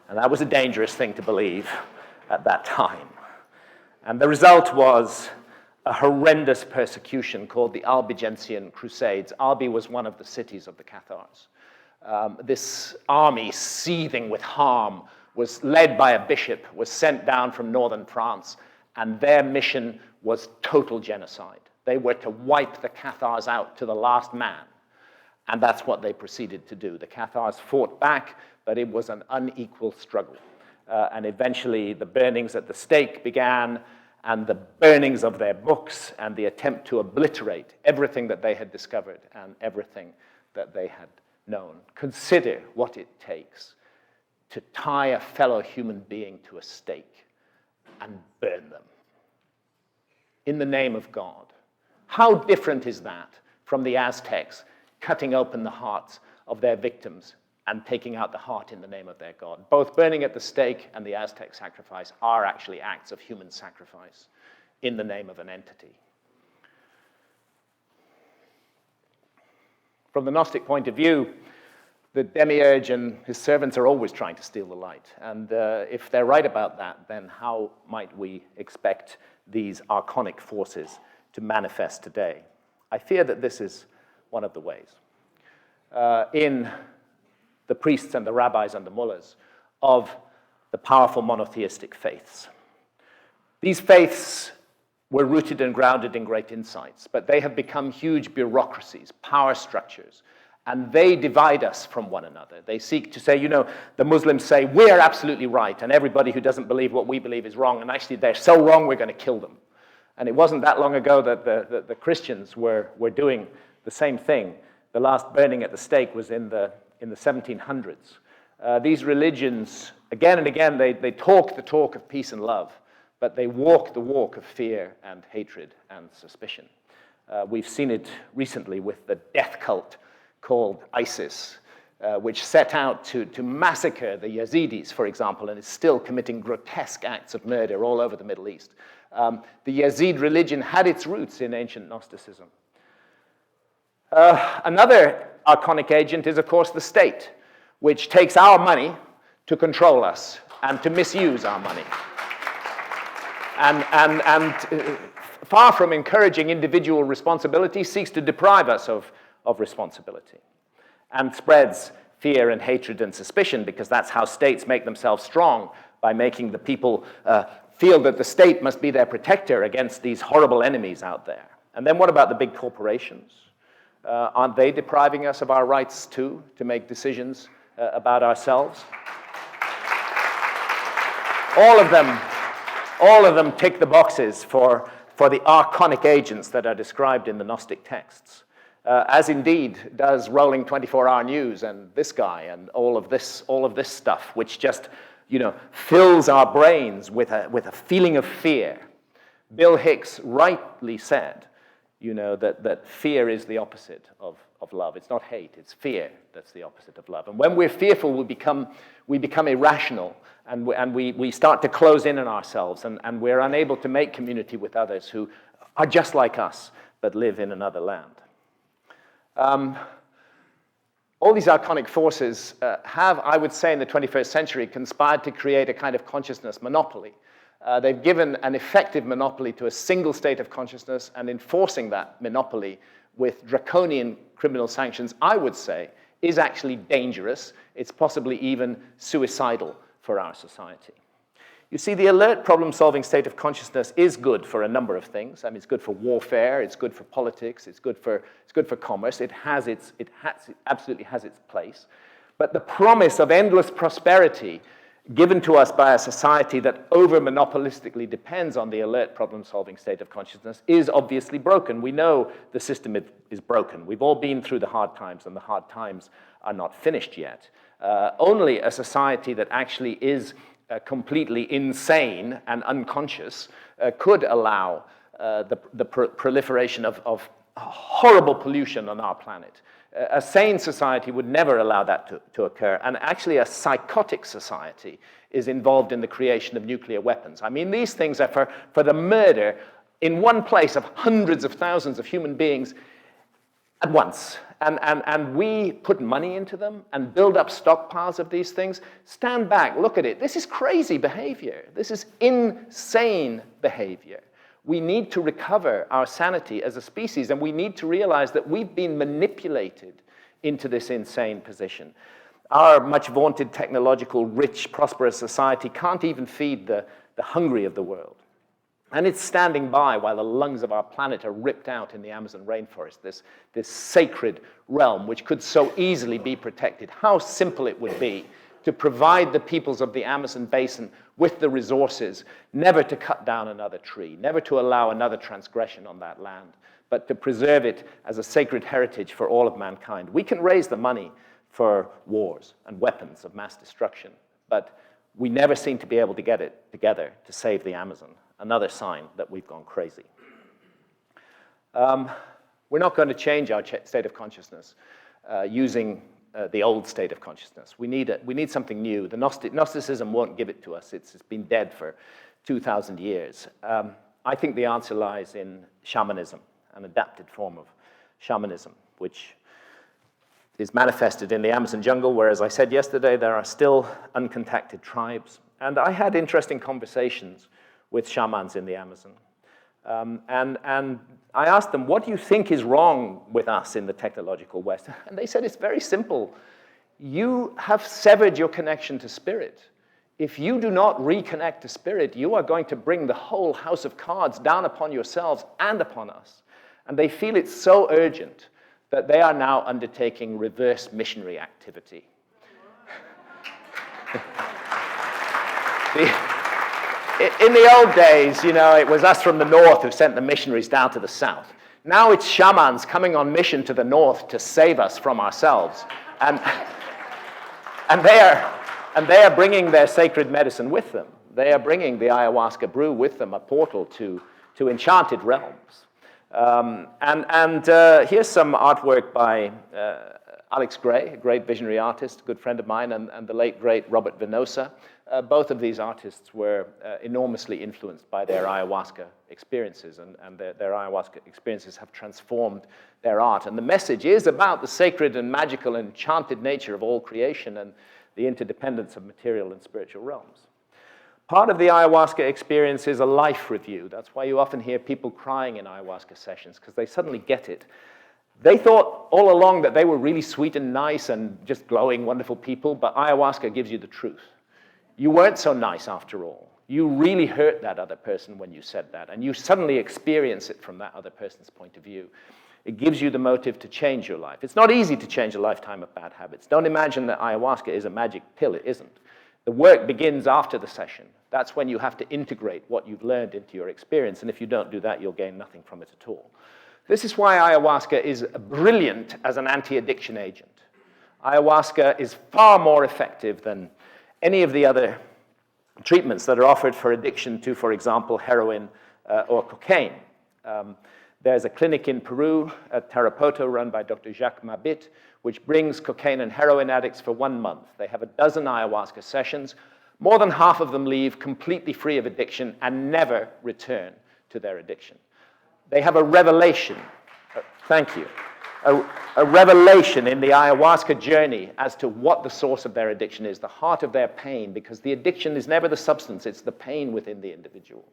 And that was a dangerous thing to believe at that time. And the result was a horrendous persecution called the Albigensian Crusades. Albi was one of the cities of the Cathars. This army, seething with harm, was led by a bishop, was sent down from northern France, and their mission was total genocide. They were to wipe the Cathars out to the last man, and that's what they proceeded to do. The Cathars fought back, but it was an unequal struggle. And eventually the burnings at the stake began, and the burnings of their books, and the attempt to obliterate everything that they had discovered and everything that they had known. Consider what it takes to tie a fellow human being to a stake and burn them in the name of God. How different is that from the Aztecs cutting open the hearts of their victims and taking out the heart in the name of their God? Both burning at the stake and the Aztec sacrifice are actually acts of human sacrifice in the name of an entity. From the Gnostic point of view, the demiurge and his servants are always trying to steal the light. And if they're right about that, then how might we expect these archonic forces to manifest today? I fear that this is one of the ways. In the priests and the rabbis and the mullahs of the powerful monotheistic faiths. These faiths were rooted and grounded in great insights, but they have become huge bureaucracies, power structures, and they divide us from one another. They seek to say, you know, the Muslims say, we're absolutely right, and everybody who doesn't believe what we believe is wrong, and actually they're so wrong, we're going to kill them. And it wasn't that long ago that the Christians were doing the same thing. The last burning at the stake was in the 1700s. These religions, again and again, they talk the talk of peace and love, but they walk the walk of fear and hatred and suspicion. We've seen it recently with the death cult called ISIS, which set out to massacre the Yazidis, for example, and is still committing grotesque acts of murder all over the Middle East. The Yazid religion had its roots in ancient Gnosticism. Another archonic agent is, of course, the state, which takes our money to control us and to misuse our money. And far from encouraging individual responsibility, seeks to deprive us of responsibility and spreads fear and hatred and suspicion, because that's how states make themselves strong, by making the people feel that the state must be their protector against these horrible enemies out there. And then what about the big corporations? Aren't they depriving us of our rights too, to make decisions about ourselves? All of them tick the boxes for the archonic agents that are described in the Gnostic texts, as indeed does rolling 24-hour news and this guy and all of this stuff, which just, you know, fills our brains with a feeling of fear. Bill Hicks rightly said, you know, that fear is the opposite of love. It's not hate, it's fear that's the opposite of love. And when we're fearful, we become irrational, and we start to close in on ourselves, and we're unable to make community with others who are just like us, but live in another land. All these archonic forces have, I would say, in the 21st century, conspired to create a kind of consciousness monopoly. They've given an effective monopoly to a single state of consciousness, and enforcing that monopoly with draconian criminal sanctions, I would say, is actually dangerous. It's possibly even suicidal for our society. You see, the alert problem-solving state of consciousness is good for a number of things. I mean, it's good for warfare, it's good for politics, it's good for commerce. It absolutely has its place. But the promise of endless prosperity given to us by a society that over-monopolistically depends on the alert problem-solving state of consciousness is obviously broken. We know the system is broken. We've all been through the hard times, and the hard times are not finished yet. Only a society that actually is completely insane and unconscious could allow the proliferation of horrible pollution on our planet. A sane society would never allow that to occur. And actually, a psychotic society is involved in the creation of nuclear weapons. I mean, these things are for the murder in one place of hundreds of thousands of human beings at once. and we put money into them and build up stockpiles of these things, stand back, look at it. This is crazy behavior. This is insane behavior. We need to recover our sanity as a species, and we need to realize that we've been manipulated into this insane position. Our much vaunted technological, rich, prosperous society can't even feed the hungry of the world. And it's standing by while the lungs of our planet are ripped out in the Amazon rainforest, this sacred realm which could so easily be protected. How simple it would be to provide the peoples of the Amazon basin with the resources, never to cut down another tree, never to allow another transgression on that land, but to preserve it as a sacred heritage for all of mankind. We can raise the money for wars and weapons of mass destruction, but we never seem to be able to get it together to save the Amazon. Another sign that we've gone crazy. We're not going to change our state of consciousness using the old state of consciousness. We need something new. The Gnosticism won't give it to us. It's been dead for 2,000 years. I think the answer lies in shamanism, an adapted form of shamanism, which is manifested in the Amazon jungle, where, as I said yesterday, there are still uncontacted tribes. And I had interesting conversations with shamans in the Amazon. And I asked them, what do you think is wrong with us in the technological West? And they said, it's very simple. You have severed your connection to spirit. If you do not reconnect to spirit, you are going to bring the whole house of cards down upon yourselves and upon us. And they feel it's so urgent that they are now undertaking reverse missionary activity. In the old days, you know, it was us from the north who sent the missionaries down to the south. Now it's shamans coming on mission to the north to save us from ourselves. And they are bringing their sacred medicine with them. They are bringing the ayahuasca brew with them, a portal to enchanted realms. Here's some artwork by Alex Gray, a great visionary artist, a good friend of mine, and the late, great Robert Venosa. Both of these artists were enormously influenced by their ayahuasca experiences, and their ayahuasca experiences have transformed their art. And the message is about the sacred and magical and enchanted nature of all creation and the interdependence of material and spiritual realms. Part of the ayahuasca experience is a life review. That's why you often hear people crying in ayahuasca sessions, because they suddenly get it. They thought all along that they were really sweet and nice and just glowing, wonderful people, but ayahuasca gives you the truth. You weren't so nice after all. You really hurt that other person when you said that, and you suddenly experience it from that other person's point of view. It gives you the motive to change your life. It's not easy to change a lifetime of bad habits. Don't imagine that ayahuasca is a magic pill. It isn't. The work begins after the session. That's when you have to integrate what you've learned into your experience, and if you don't do that, you'll gain nothing from it at all. This is why ayahuasca is brilliant as an anti-addiction agent. Ayahuasca is far more effective than any of the other treatments that are offered for addiction to, for example, heroin or cocaine. There's a clinic in Peru at Tarapoto run by Dr. Jacques Mabit, which brings cocaine and heroin addicts for 1 month. They have a dozen ayahuasca sessions. More than half of them leave completely free of addiction and never return to their addiction. They have a revelation, thank you, a revelation in the ayahuasca journey as to what the source of their addiction is, the heart of their pain, because the addiction is never the substance, it's the pain within the individual.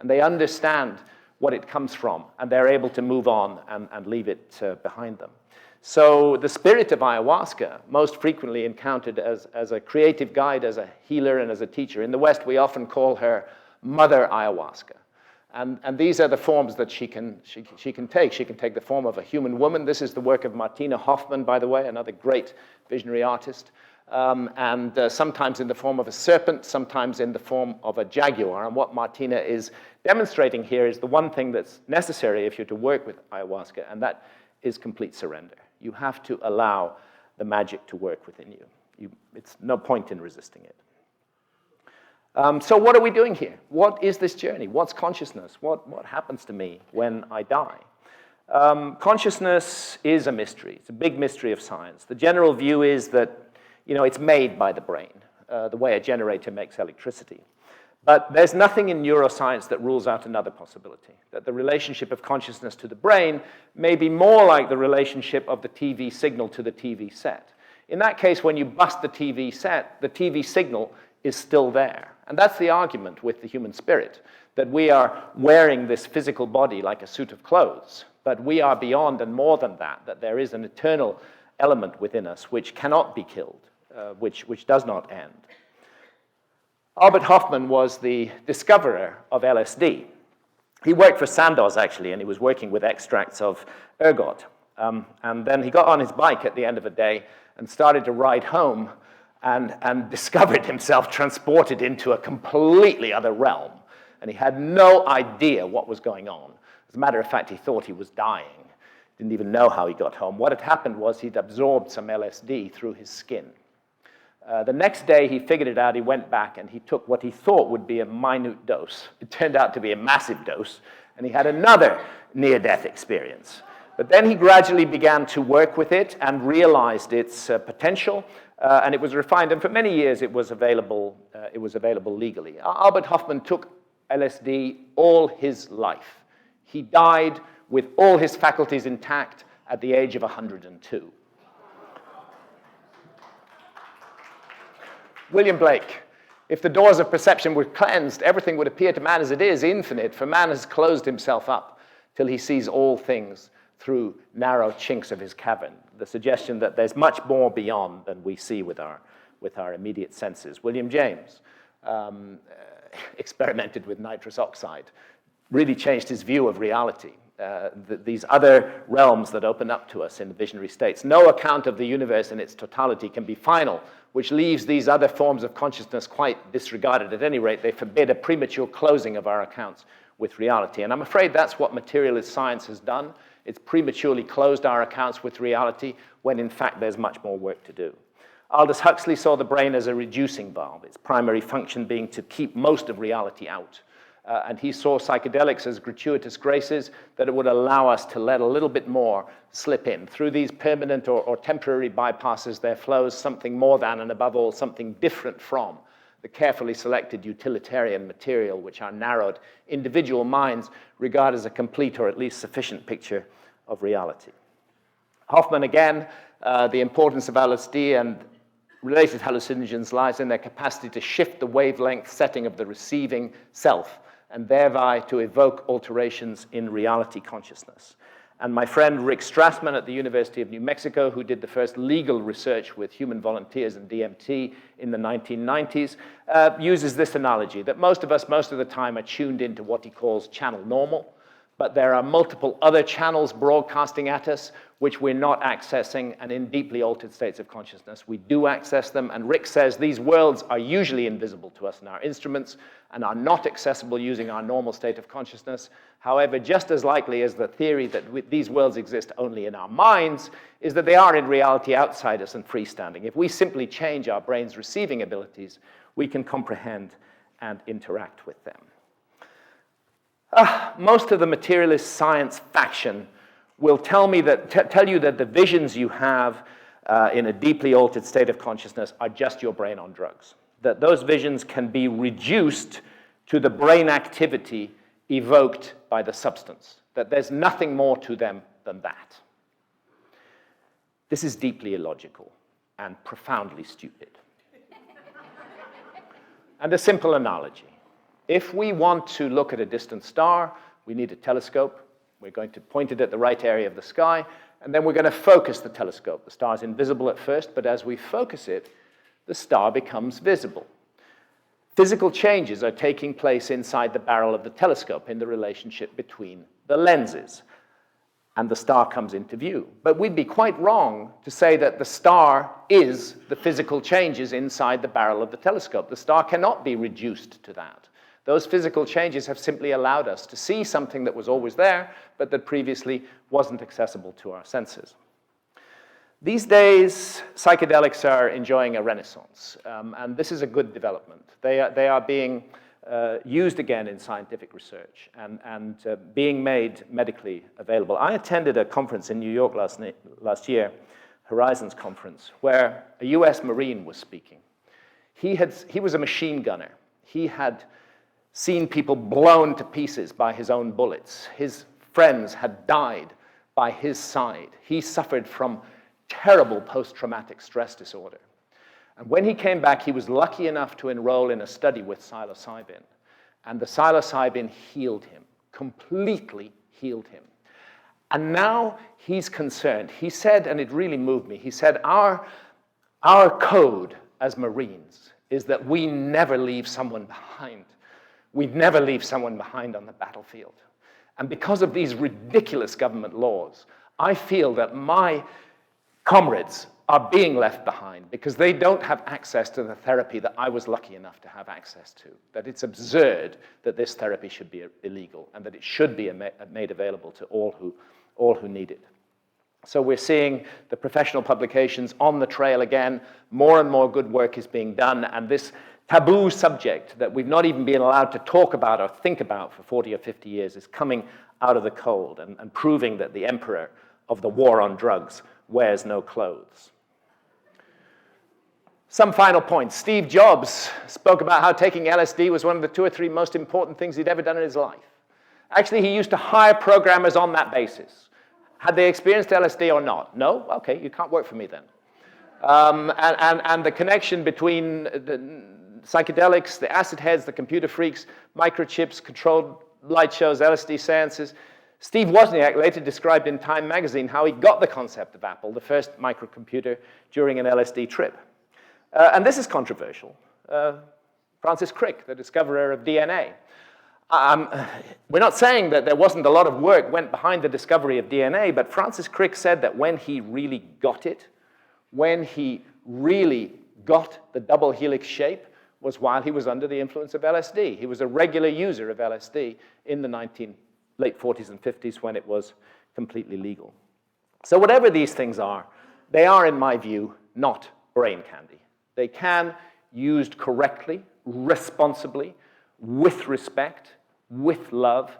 And they understand what it comes from, and they're able to move on and leave it behind them. So the spirit of ayahuasca, most frequently encountered as a creative guide, as a healer, and as a teacher. In the West, we often call her Mother Ayahuasca. And these are the forms that she can take. She can take the form of a human woman. This is the work of Martina Hoffman, by the way, another great visionary artist. Sometimes in the form of a serpent, sometimes in the form of a jaguar. And what Martina is demonstrating here is the one thing that's necessary if you're to work with ayahuasca, and that is complete surrender. You have to allow the magic to work within you. It's no point in resisting it. So what are we doing here? What is this journey? What's consciousness? What happens to me when I die? Consciousness is a mystery. It's a big mystery of science. The general view is that, it's made by the brain, the way a generator makes electricity. But there's nothing in neuroscience that rules out another possibility, that the relationship of consciousness to the brain may be more like the relationship of the TV signal to the TV set. In that case, when you bust the TV set, the TV signal is still there. And that's the argument with the human spirit, that we are wearing this physical body like a suit of clothes, but we are beyond and more than that, that there is an eternal element within us which cannot be killed, which does not end. Albert Hofmann was the discoverer of LSD. He worked for Sandoz, actually, and he was working with extracts of ergot. And then he got on his bike at the end of a day and started to ride home and discovered himself transported into a completely other realm. And he had no idea what was going on. As a matter of fact, he thought he was dying. Didn't even know how he got home. What had happened was he'd absorbed some LSD through his skin. The next day, he figured it out. He went back and he took what he thought would be a minute dose. It turned out to be a massive dose, and he had another near-death experience. But then he gradually began to work with it and realized its potential, and it was refined. And for many years, it was available legally. Albert Hofmann took LSD all his life. He died with all his faculties intact at the age of 102. William Blake, if the doors of perception were cleansed, everything would appear to man as it is, infinite, for man has closed himself up till he sees all things through narrow chinks of his cavern. The suggestion that there's much more beyond than we see with our immediate senses. William James experimented with nitrous oxide, really changed his view of reality. These other realms that open up to us in the visionary states. No account of the universe in its totality can be final, which leaves these other forms of consciousness quite disregarded. At any rate, they forbid a premature closing of our accounts with reality. And I'm afraid that's what materialist science has done. It's prematurely closed our accounts with reality when, in fact, there's much more work to do. Aldous Huxley saw the brain as a reducing valve, its primary function being to keep most of reality out. And he saw psychedelics as gratuitous graces that it would allow us to let a little bit more slip in. Through these permanent or temporary bypasses, there flows something more than, and above all, something different from the carefully selected utilitarian material which our narrowed individual minds regard as a complete or at least sufficient picture of reality. Hofmann, again, the importance of LSD and related hallucinogens lies in their capacity to shift the wavelength setting of the receiving self and thereby to evoke alterations in reality consciousness. And my friend Rick Strassman at the University of New Mexico, who did the first legal research with human volunteers and DMT in the 1990s, uses this analogy, that most of us, most of the time, are tuned into what he calls channel normal, but there are multiple other channels broadcasting at us which we're not accessing, and in deeply altered states of consciousness, we do access them. And Rick says these worlds are usually invisible to us in our instruments and are not accessible using our normal state of consciousness. However, just as likely as the theory that these worlds exist only in our minds is that they are in reality outside us and freestanding. If we simply change our brain's receiving abilities, we can comprehend and interact with them. Most of the materialist science faction will tell you that the visions you have in a deeply altered state of consciousness are just your brain on drugs. That those visions can be reduced to the brain activity evoked by the substance. That there's nothing more to them than that. This is deeply illogical and profoundly stupid. And a simple analogy. If we want to look at a distant star, we need a telescope. We're going to point it at the right area of the sky, and then we're going to focus the telescope. The star is invisible at first, but as we focus it, the star becomes visible. Physical changes are taking place inside the barrel of the telescope in the relationship between the lenses, and the star comes into view. But we'd be quite wrong to say that the star is the physical changes inside the barrel of the telescope. The star cannot be reduced to that. Those physical changes have simply allowed us to see something that was always there, but that previously wasn't accessible to our senses. These days, psychedelics are enjoying a renaissance, and this is a good development. They are being used again in scientific research and being made medically available. I attended a conference in New York last year, Horizons Conference, where a US Marine was speaking. He was a machine gunner. He had seen people blown to pieces by his own bullets. His friends had died by his side. He suffered from terrible post-traumatic stress disorder. And when he came back, he was lucky enough to enroll in a study with psilocybin. And the psilocybin healed him, completely healed him. And now he's concerned. He said, and it really moved me, he said, our code as Marines is that we never leave someone behind. We never leave someone behind on the battlefield. And because of these ridiculous government laws, I feel that my comrades are being left behind because they don't have access to the therapy that I was lucky enough to have access to. That it's absurd that this therapy should be illegal and that it should be made available to all who need it. So we're seeing the professional publications on the trail again. More and more good work is being done, and this taboo subject that we've not even been allowed to talk about or think about for 40 or 50 years is coming out of the cold and proving that the emperor of the war on drugs wears no clothes. Some final points. Steve Jobs spoke about how taking LSD was one of the 2 or 3 most important things he'd ever done in his life. Actually, he used to hire programmers on that basis. Had they experienced LSD or not? No? Okay, you can't work for me then. And the connection between the psychedelics, the acid heads, the computer freaks, microchips, controlled light shows, LSD seances. Steve Wozniak later described in Time magazine how he got the concept of Apple, the first microcomputer, during an LSD trip. And this is controversial. Francis Crick, the discoverer of DNA. We're not saying that there wasn't a lot of work went behind the discovery of DNA, but Francis Crick said that when he really got it, when he really got the double helix shape, was while he was under the influence of LSD. He was a regular user of LSD in the late 40s and 50s when it was completely legal. So whatever these things are, they are, in my view, not brain candy. They can, used correctly, responsibly, with respect, with love,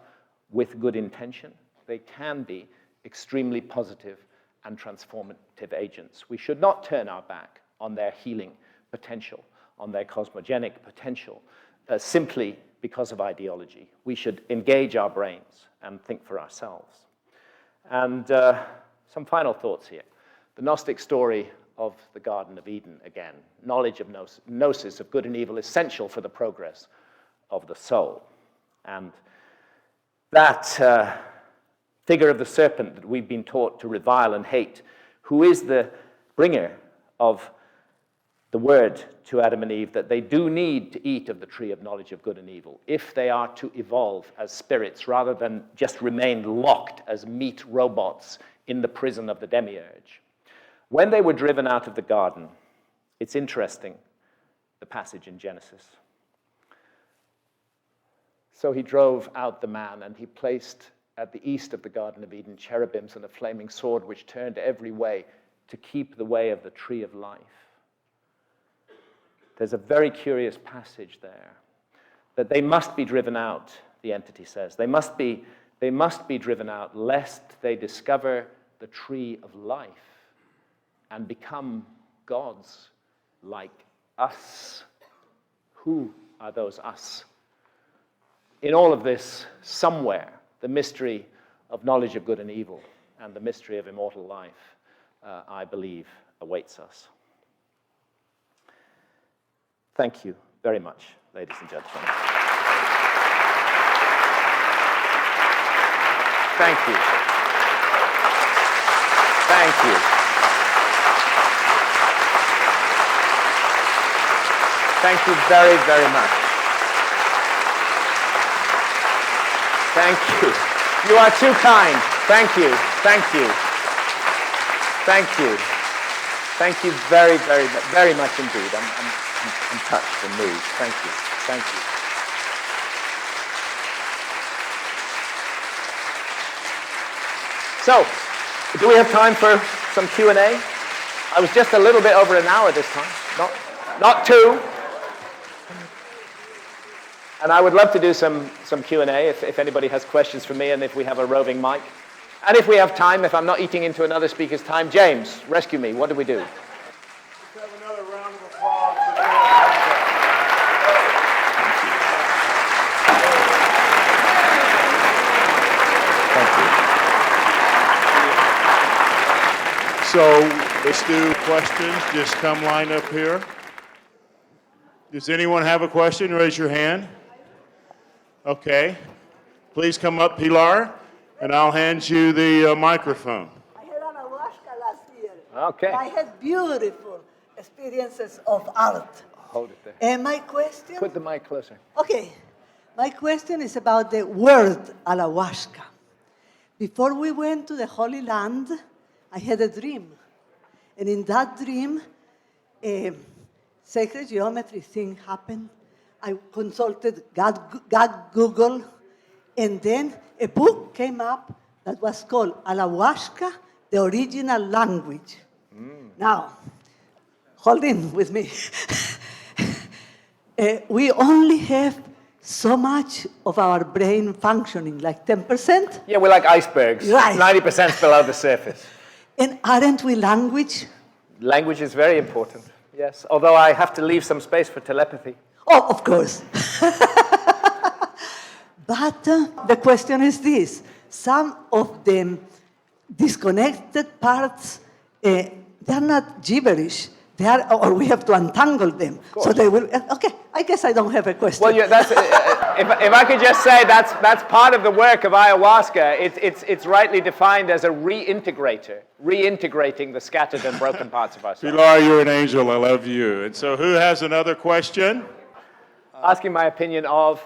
with good intention, they can be extremely positive and transformative agents. We should not turn our back on their healing potential, on their cosmogenic potential, simply because of ideology. We should engage our brains and think for ourselves. And some final thoughts here. The Gnostic story of the Garden of Eden, again. Knowledge of gnosis of good and evil, essential for the progress of the soul. And that figure of the serpent that we've been taught to revile and hate, who is the bringer of the word to Adam and Eve that they do need to eat of the tree of knowledge of good and evil if they are to evolve as spirits rather than just remain locked as meat robots in the prison of the demiurge. When they were driven out of the garden, it's interesting, the passage in Genesis. So he drove out the man, and he placed at the east of the Garden of Eden cherubims and a flaming sword which turned every way to keep the way of the tree of life. There's a very curious passage there, that they must be driven out, the entity says. They must be driven out lest they discover the tree of life and become gods like us. Who are those us? In all of this, somewhere, the mystery of knowledge of good and evil and the mystery of immortal life, I believe, awaits us. Thank you very much, ladies and gentlemen. Thank you. Thank you. Thank you very, very much. Thank you. You are too kind. Thank you. Thank you. Thank you. Thank you very, very, very much indeed. I'm touched and moved. Thank you. Thank you. So, do we have time for some Q&A? I was just a little bit over an hour this time, not 2. And I would love to do some Q&A if anybody has questions for me and if we have a roving mic. And if we have time, if I'm not eating into another speaker's time, James, rescue me. What do we do? Let's have another round of applause for So let's do questions. Just come line up here. Does anyone have a question? Raise your hand. Okay. Please come up, Pilar, and I'll hand you the microphone. I had an ayahuasca last year. Okay. I had beautiful experiences of art. Hold it there. And my question... Put the mic closer. Okay. My question is about the word ayahuasca. Before we went to the Holy Land, I had a dream. And in that dream, a sacred geometry thing happened. I consulted God Google, and then a book came up that was called Ayahuasca, the Original Language. Now, hold in with me. We only have so much of our brain functioning, like 10%. Yeah, we're like icebergs. Right. 90% below the surface. And aren't we language? Language is very important, yes. Although I have to leave some space for telepathy. Oh, of course. But the question is this. Some of the disconnected parts, they're not gibberish. They are, or we have to untangle them. So they will, okay, I guess I don't have a question. Well, yeah, that's, if I could just say, that's part of the work of ayahuasca. It's rightly defined as a reintegrating the scattered and broken parts of ourselves. Pilar, you're an angel. I love you. And so who has another question? Asking my opinion of...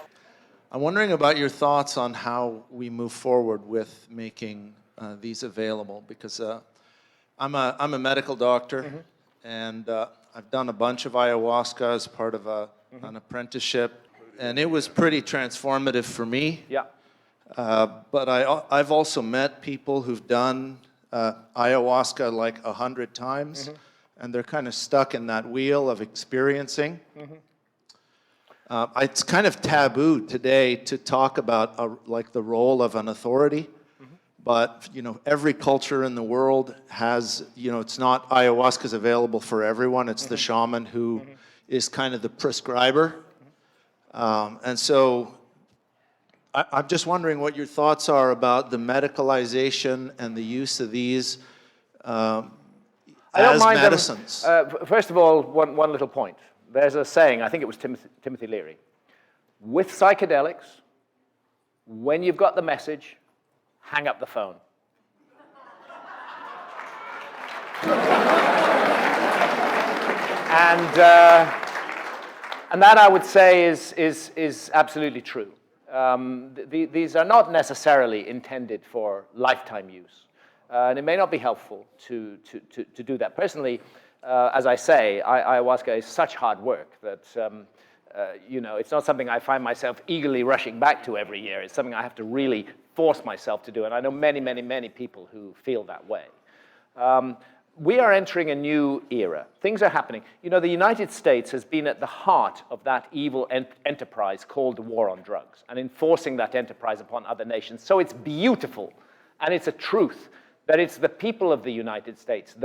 I'm wondering about your thoughts on how we move forward with making these available, because I'm a medical doctor, and I've done a bunch of ayahuasca as part of an apprenticeship, and it was pretty transformative for me. Yeah. But I've also met people who've done ayahuasca like 100 times, and they're kind of stuck in that wheel of experiencing. It's kind of taboo today to talk about like the role of an authority, but every culture in the world has, it's not ayahuasca's available for everyone. It's the shaman who is kind of the prescriber, and so I'm just wondering what your thoughts are about the medicalization and the use of these I don't as mind medicines. First of all, one little point. There's a saying, I think it was Timothy Leary. With psychedelics, when you've got the message, hang up the phone. And that, I would say, is absolutely true. These are not necessarily intended for lifetime use. And it may not be helpful to do that. Personally, as I say, ayahuasca is such hard work that, it's not something I find myself eagerly rushing back to every year. It's something I have to really force myself to do. And I know many, many, many people who feel that way. We are entering a new era. Things are happening. The United States has been at the heart of that evil enterprise called the war on drugs and enforcing that enterprise upon other nations. So it's beautiful, and it's a truth that it's the people of the United States,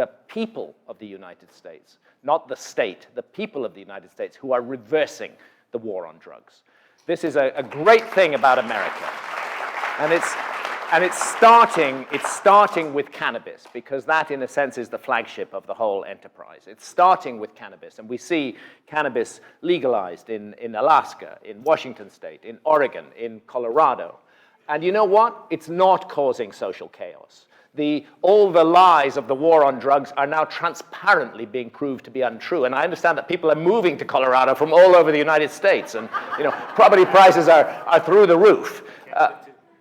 not the state, the people of the United States who are reversing the war on drugs. This is a great thing about America. And it's starting with cannabis, because that, in a sense, is the flagship of the whole enterprise. It's starting with cannabis, and we see cannabis legalized in Alaska, in Washington State, in Oregon, in Colorado. And you know what? It's not causing social chaos. All the lies of the war on drugs are now transparently being proved to be untrue. And I understand that people are moving to Colorado from all over the United States, and property prices are through the roof.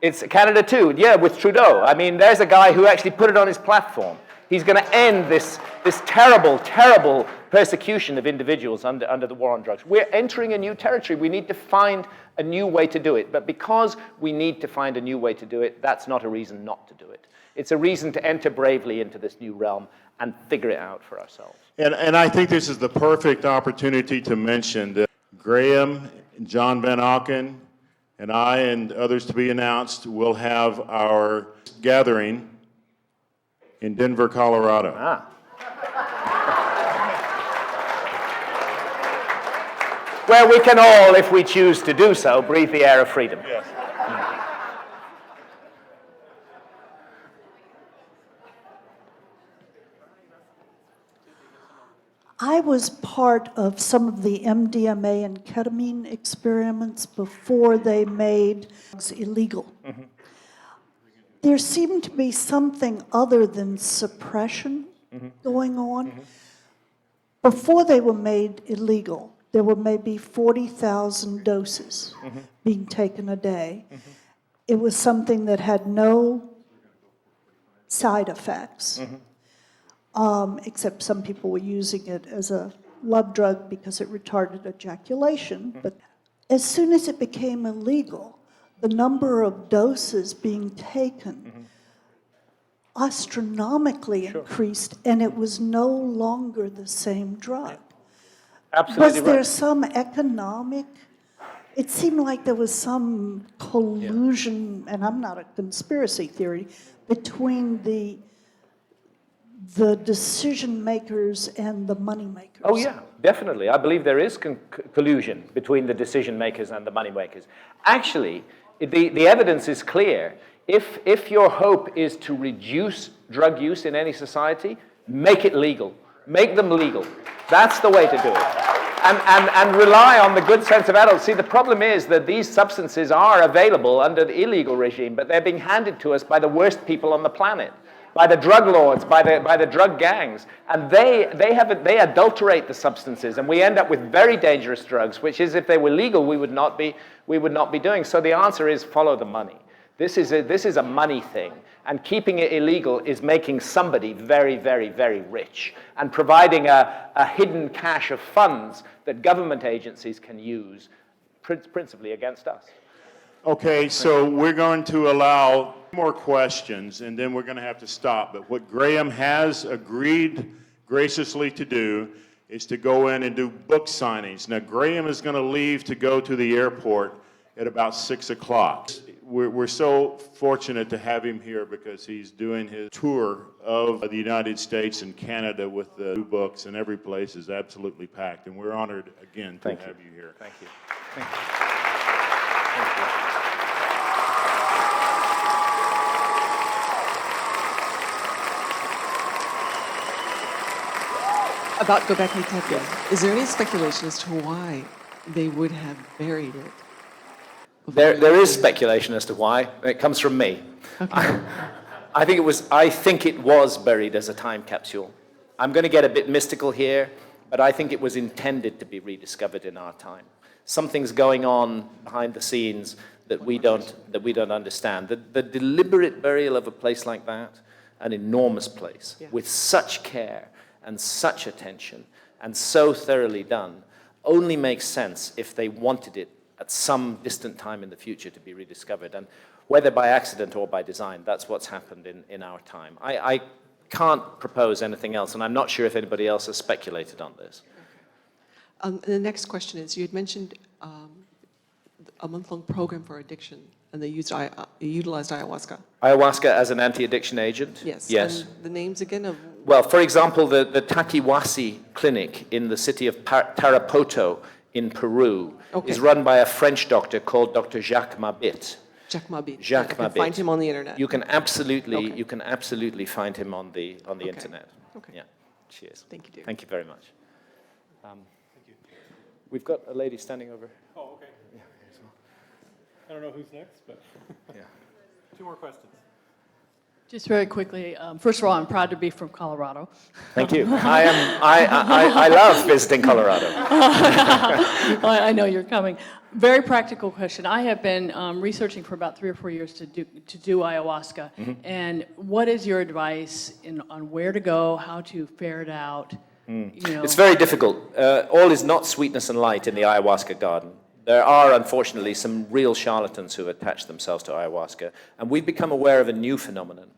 It's Canada too, yeah, with Trudeau. I mean, there's a guy who actually put it on his platform. He's going to end this terrible, terrible persecution of individuals under the war on drugs. We're entering a new territory. We need to find a new way to do it. But because we need to find a new way to do it, that's not a reason not to do it. It's a reason to enter bravely into this new realm and figure it out for ourselves. And I think this is the perfect opportunity to mention that Graham, John Van Auken, and I and others to be announced will have our gathering in Denver, Colorado. Where we can all, if we choose to do so, breathe the air of freedom. Yes. I was part of some of the MDMA and ketamine experiments before they made drugs illegal. Mm-hmm. There seemed to be something other than suppression going on. Mm-hmm. Before they were made illegal, there were maybe 40,000 doses being taken a day. Mm-hmm. It was something that had no side effects, except some people were using it as a love drug because it retarded ejaculation. But as soon as it became illegal, the number of doses being taken astronomically increased, and it was no longer the same drug. Absolutely Was there right. some economic? It seemed like there was some collusion, and I'm not a conspiracy theory, between the decision makers and the money makers. Oh yeah, definitely. I believe there is collusion between the decision makers and the money makers. Actually, the evidence is clear. If your hope is to reduce drug use in any society, make it legal. Make them legal. That's the way to do it. And rely on the good sense of adults. See, the problem is that these substances are available under the illegal regime, but they're being handed to us by the worst people on the planet, by the drug lords, by the drug gangs. And they adulterate the substances, and we end up with very dangerous drugs, which is, if they were legal, we would not be doing. So the answer is follow the money. This is a money thing, and keeping it illegal is making somebody very, very, very rich and providing a hidden cache of funds that government agencies can use principally against us. Okay, so we're going to allow more questions, and then we're going to have to stop. But what Graham has agreed graciously to do is to go in and do book signings. Now, Graham is going to leave to go to the airport at about 6 o'clock. We're so fortunate to have him here because he's doing his tour of the United States and Canada with the new books, and every place is absolutely packed. And we're honored again to have you here. Thank you. Thank you. Thank you. About Göbekli Tepe, is there any speculation as to why they would have buried it? There is speculation as to why. It comes from me. Okay. I think it was buried as a time capsule. I'm going to get a bit mystical here, but I think it was intended to be rediscovered in our time. Something's going on behind the scenes that we don't understand. The deliberate burial of a place like that, an enormous place, with such care and such attention, and so thoroughly done, only makes sense if they wanted it at some distant time in the future to be rediscovered. And whether by accident or by design, that's what's happened in our time. I can't propose anything else, and I'm not sure if anybody else has speculated on this. The next question is, you had mentioned a month-long program for addiction, and they utilized ayahuasca. Ayahuasca as an anti-addiction agent? Yes. Yes. And the names again of... Well, for example, the Takiwasi clinic in the city of Tarapoto in Peru is run by a French doctor called Dr. Jacques Mabit. Jacques Mabit. Jacques Mabit. Find him on the internet. You can absolutely find him on the internet. Okay. Yeah. Cheers. Thank you, dear. Thank you very much. Thank you. We've got a lady standing over. Oh, okay. Yeah. I don't know who's next, but Yeah. 2 more questions. Just very quickly, first of all, I'm proud to be from Colorado. Thank you. I love visiting Colorado. I know you're coming. Very practical question. I have been researching for about 3 or 4 years to do ayahuasca. Mm-hmm. And what is your advice on where to go, how to ferret out? You know? It's very difficult. All is not sweetness and light in the ayahuasca garden. There are, unfortunately, some real charlatans who attach themselves to ayahuasca. And we've become aware of a new phenomenon,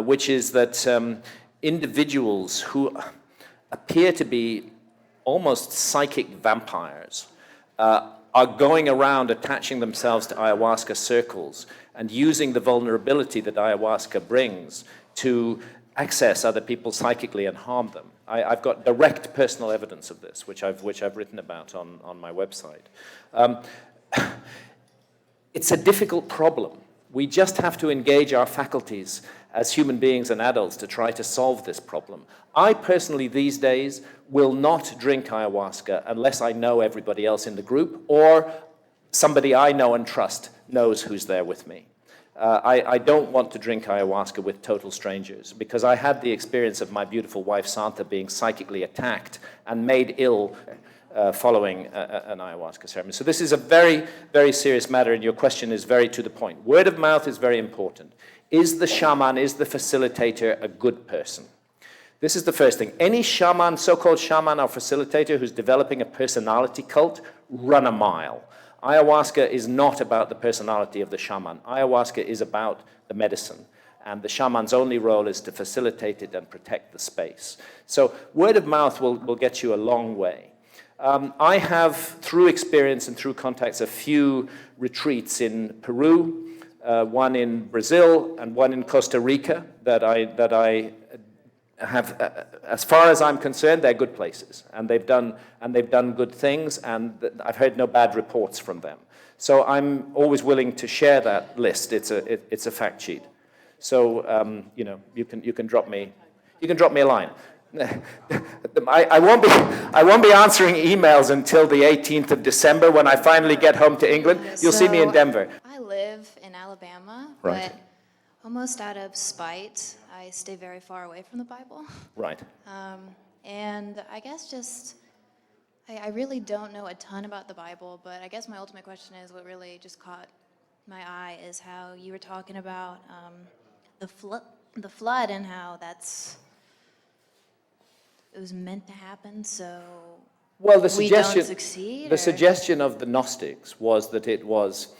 which is that individuals who appear to be almost psychic vampires are going around attaching themselves to ayahuasca circles and using the vulnerability that ayahuasca brings to access other people psychically and harm them. I've got direct personal evidence of this, which I've written about on my website. It's a difficult problem We just have to engage our faculties as human beings and adults to try to solve this problem. I personally, these days, will not drink ayahuasca unless I know everybody else in the group or somebody I know and trust knows who's there with me. I don't want to drink ayahuasca with total strangers because I had the experience of my beautiful wife, Santa, being psychically attacked and made ill following an ayahuasca ceremony. So this is a very, very serious matter, and your question is very to the point. Word of mouth is very important. Is the shaman, is the facilitator a good person? This is the first thing. Any shaman, so-called shaman or facilitator who's developing a personality cult, run a mile. Ayahuasca is not about the personality of the shaman. Ayahuasca is about the medicine. And the shaman's only role is to facilitate it and protect the space. So word of mouth will get you a long way. I have, through experience and through contacts, a few retreats in Peru, one in Brazil and one in Costa Rica that I have, as far as I'm concerned, they're good places, and they've done good things, and I've heard no bad reports from them. So I'm always willing to share that list. It's a fact sheet. So you can drop me a line. I won't be answering emails until the 18th of December when I finally get home to England. You'll see me in Denver. I live in Alabama, Right. but almost out of spite, I stay very far away from the Bible. Right. And I guess just, I really don't know a ton about the Bible, but I guess my ultimate question is what really just caught my eye is how you were talking about the flood and how it was meant to happen, so Well, we don't succeed? The suggestion of the Gnostics was that it was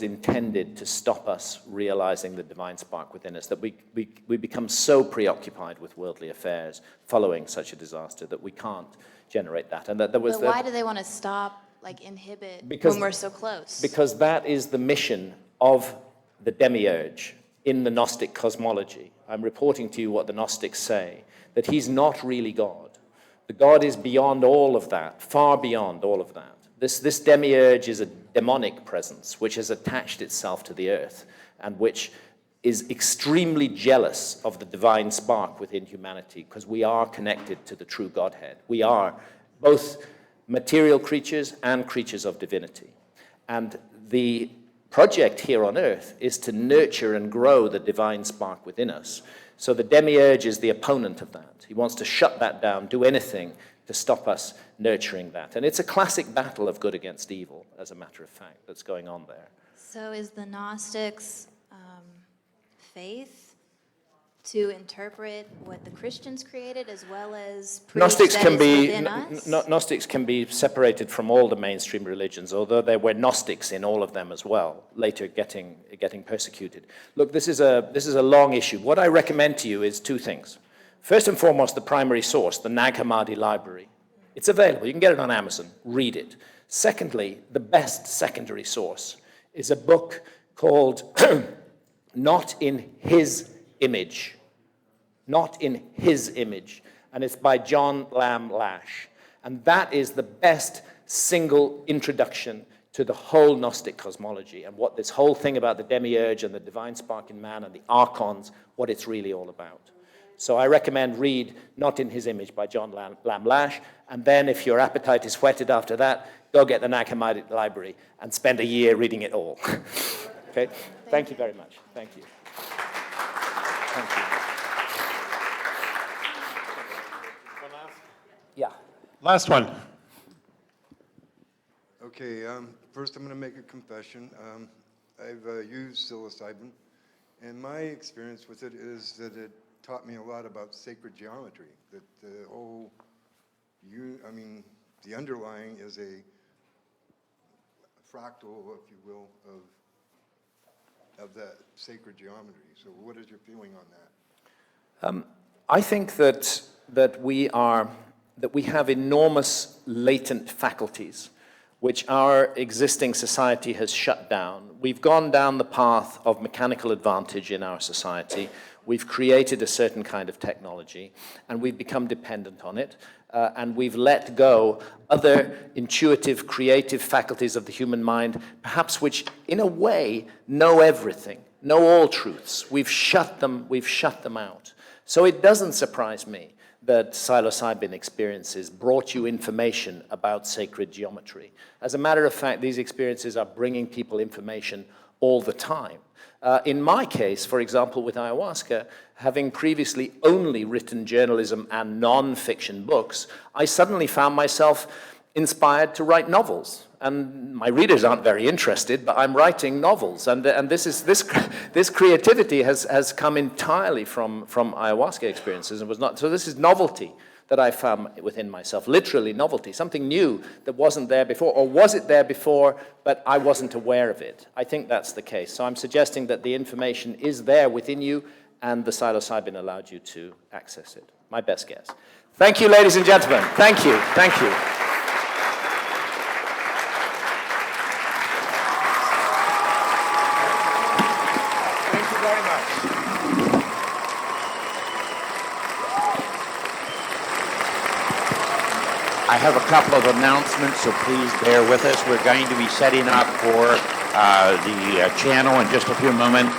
intended to stop us realizing the divine spark within us, that we become so preoccupied with worldly affairs following such a disaster that we can't generate that. And that there was But why do they want to stop, inhibit Because- when we're so close? Because that is the mission of the demiurge in the Gnostic cosmology. I'm reporting to you what the Gnostics say, that he's not really God. The God is beyond all of that, far beyond all of that. This demiurge is a demonic presence which has attached itself to the earth and which is extremely jealous of the divine spark within humanity because we are connected to the true Godhead. We are both material creatures and creatures of divinity. And the project here on earth is to nurture and grow the divine spark within us. So the demiurge is the opponent of that. He wants to shut that down, do anything to stop us nurturing that. And it's a classic battle of good against evil, as a matter of fact, that's going on there. So is the Gnostics' faith to interpret what the Christians created as well as preach Gnostics that can is be within us? Gnostics can be separated from all the mainstream religions, although there were Gnostics in all of them as well, later getting persecuted. Look, this is a long issue. What I recommend to you is two things. First and foremost, the primary source, the Nag Hammadi library. It's available. You can get it on Amazon. Read it. Secondly, the best secondary source is a book called Not in His Image. Not in His Image. And it's by John Lamb Lash. And that is the best single introduction to the whole Gnostic cosmology and what this whole thing about the demiurge and the divine spark in man and the archons, what it's really all about. So I recommend read Not in His Image by John Lamb Lash, and then if your appetite is whetted after that, go get the Nag Hammadi library and spend a year reading it all. Okay? Thank you very much. Thank you. Thank you. Yeah. Last one. Okay, first I'm going to make a confession. I've used psilocybin, and my experience with it is that it taught me a lot about sacred geometry, that the whole, the underlying is a fractal, if you will, of that sacred geometry. So what is your feeling on that? I think that we have enormous latent faculties which our existing society has shut down. We've gone down the path of mechanical advantage in our society. We've created a certain kind of technology, and we've become dependent on it, and we've let go other intuitive, creative faculties of the human mind, perhaps which, in a way, know everything, know all truths. We've shut them out. So it doesn't surprise me that psilocybin experiences brought you information about sacred geometry. As a matter of fact, these experiences are bringing people information all the time. In my case, for example, with ayahuasca, having previously only written journalism and non-fiction books, I suddenly found myself inspired to write novels. And my readers aren't very interested, but I'm writing novels. And this creativity has come entirely from ayahuasca experiences, and was not. So this is novelty that I found within myself, literally novelty, something new that wasn't there before, or was it there before, but I wasn't aware of it. I think that's the case. So I'm suggesting that the information is there within you, and the psilocybin allowed you to access it. My best guess. Thank you, ladies and gentlemen. Thank you. Thank you. Thank you very much. I have a couple of announcements, so please bear with us. We're going to be setting up for the channel in just a few moments.